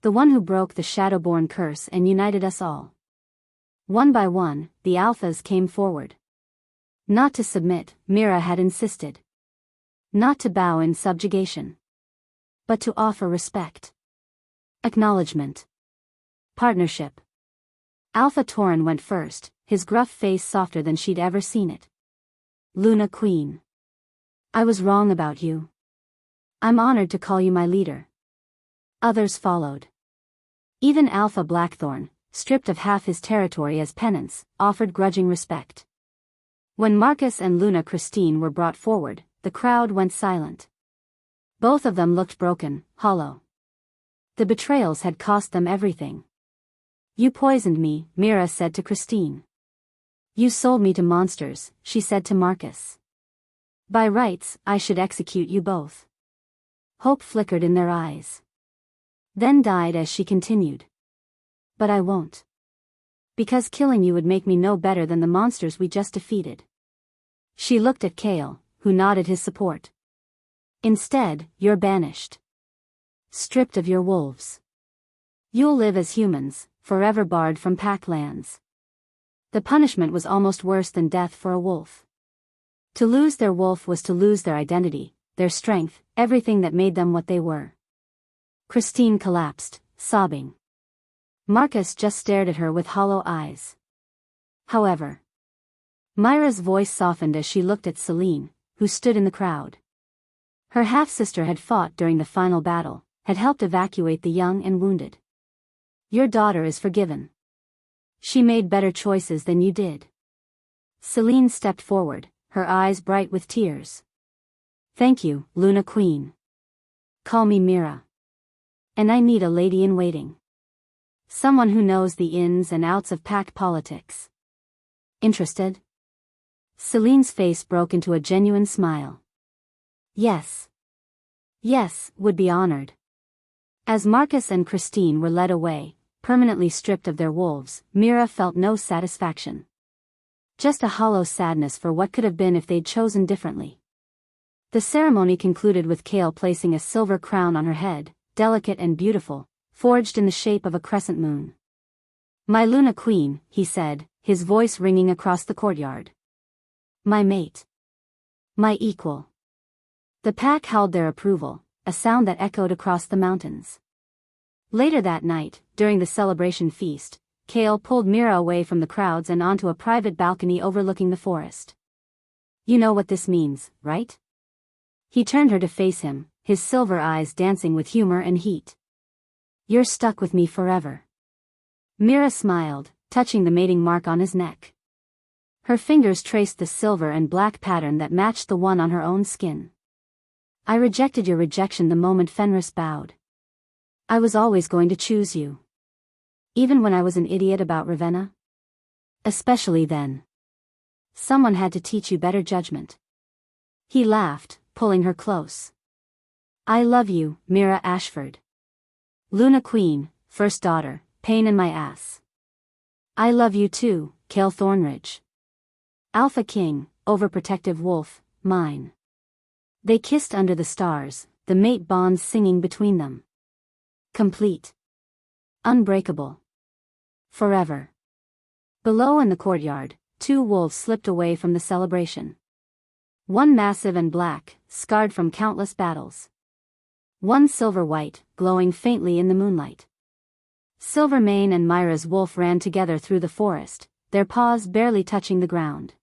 The one who broke the Shadowborn curse and united us all. One by one, the Alphas came forward. Not to submit, Mira had insisted. Not to bow in subjugation. But to offer respect. Acknowledgement. Partnership. Alpha Tauren went first, his gruff face softer than she'd ever seen it. Luna Queen. I was wrong about you. I'm honored to call you my leader. Others followed. Even Alpha Blackthorn, stripped of half his territory as penance, offered grudging respect. When Marcus and Luna Christine were brought forward, the crowd went silent. Both of them looked broken, hollow. The betrayals had cost them everything. You poisoned me, Mira said to Christine. You sold me to monsters, she said to Marcus. By rights, I should execute you both. Hope flickered in their eyes. Then died as she continued. But I won't. Because killing you would make me no better than the monsters we just defeated. She looked at Kale, who nodded his support. Instead, you're banished. Stripped of your wolves. You'll live as humans, forever barred from pack lands. The punishment was almost worse than death for a wolf. To lose their wolf was to lose their identity, their strength, everything that made them what they were. Christine collapsed, sobbing. Marcus just stared at her with hollow eyes. However, Myra's voice softened as she looked at Celine, who stood in the crowd. Her half-sister had fought during the final battle, had helped evacuate the young and wounded. Your daughter is forgiven. She made better choices than you did. Celine stepped forward, her eyes bright with tears. Thank you, Luna Queen. Call me Mira. And I need a lady-in-waiting. Someone who knows the ins and outs of pack politics. Interested? Celine's face broke into a genuine smile. Yes. Yes, would be honored. As Marcus and Christine were led away, permanently stripped of their wolves, Mira felt no satisfaction. Just a hollow sadness for what could have been if they'd chosen differently. The ceremony concluded with Kale placing a silver crown on her head, delicate and beautiful, forged in the shape of a crescent moon. My Luna Queen, he said, his voice ringing across the courtyard. My mate. My equal. The pack howled their approval, a sound that echoed across the mountains. Later that night, during the celebration feast, Kale pulled Mira away from the crowds and onto a private balcony overlooking the forest. You know what this means, right? He turned her to face him, his silver eyes dancing with humor and heat. You're stuck with me forever. Mira smiled, touching the mating mark on his neck. Her fingers traced the silver and black pattern that matched the one on her own skin. I rejected your rejection the moment Fenris bowed. I was always going to choose you. Even when I was an idiot about Ravenna? Especially then. Someone had to teach you better judgment. He laughed, pulling her close. I love you, Mira Ashford. Luna Queen, first daughter, pain in my ass. I love you too, Kale Thornridge. Alpha King, overprotective wolf, mine. They kissed under the stars, the mate bonds singing between them. Complete. Unbreakable. Forever. Below in the courtyard, two wolves slipped away from the celebration. One massive and black, scarred from countless battles. One silver-white, glowing faintly in the moonlight. Silvermane and Myra's wolf ran together through the forest, their paws barely touching the ground.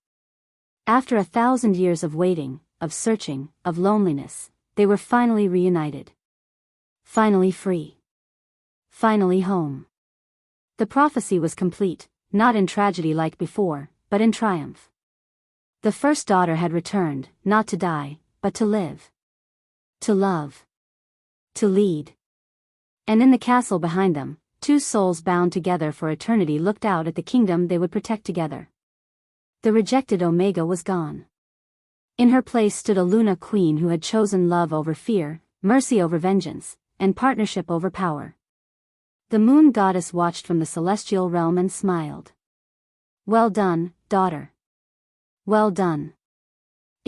After 1,000 years of waiting, of searching, of loneliness, they were finally reunited. Finally free. Finally home. The prophecy was complete, not in tragedy like before, but in triumph. The first daughter had returned, not to die, but to live. To love. To lead. And in the castle behind them, two souls bound together for eternity looked out at the kingdom they would protect together. The rejected Omega was gone. In her place stood a Luna Queen who had chosen love over fear, mercy over vengeance, and partnership over power. The moon goddess watched from the celestial realm and smiled. Well done, daughter. Well done.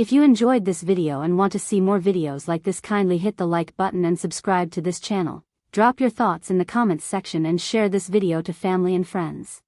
If you enjoyed this video and want to see more videos like this, kindly hit the like button and subscribe to this channel. Drop your thoughts in the comments section and share this video to family and friends.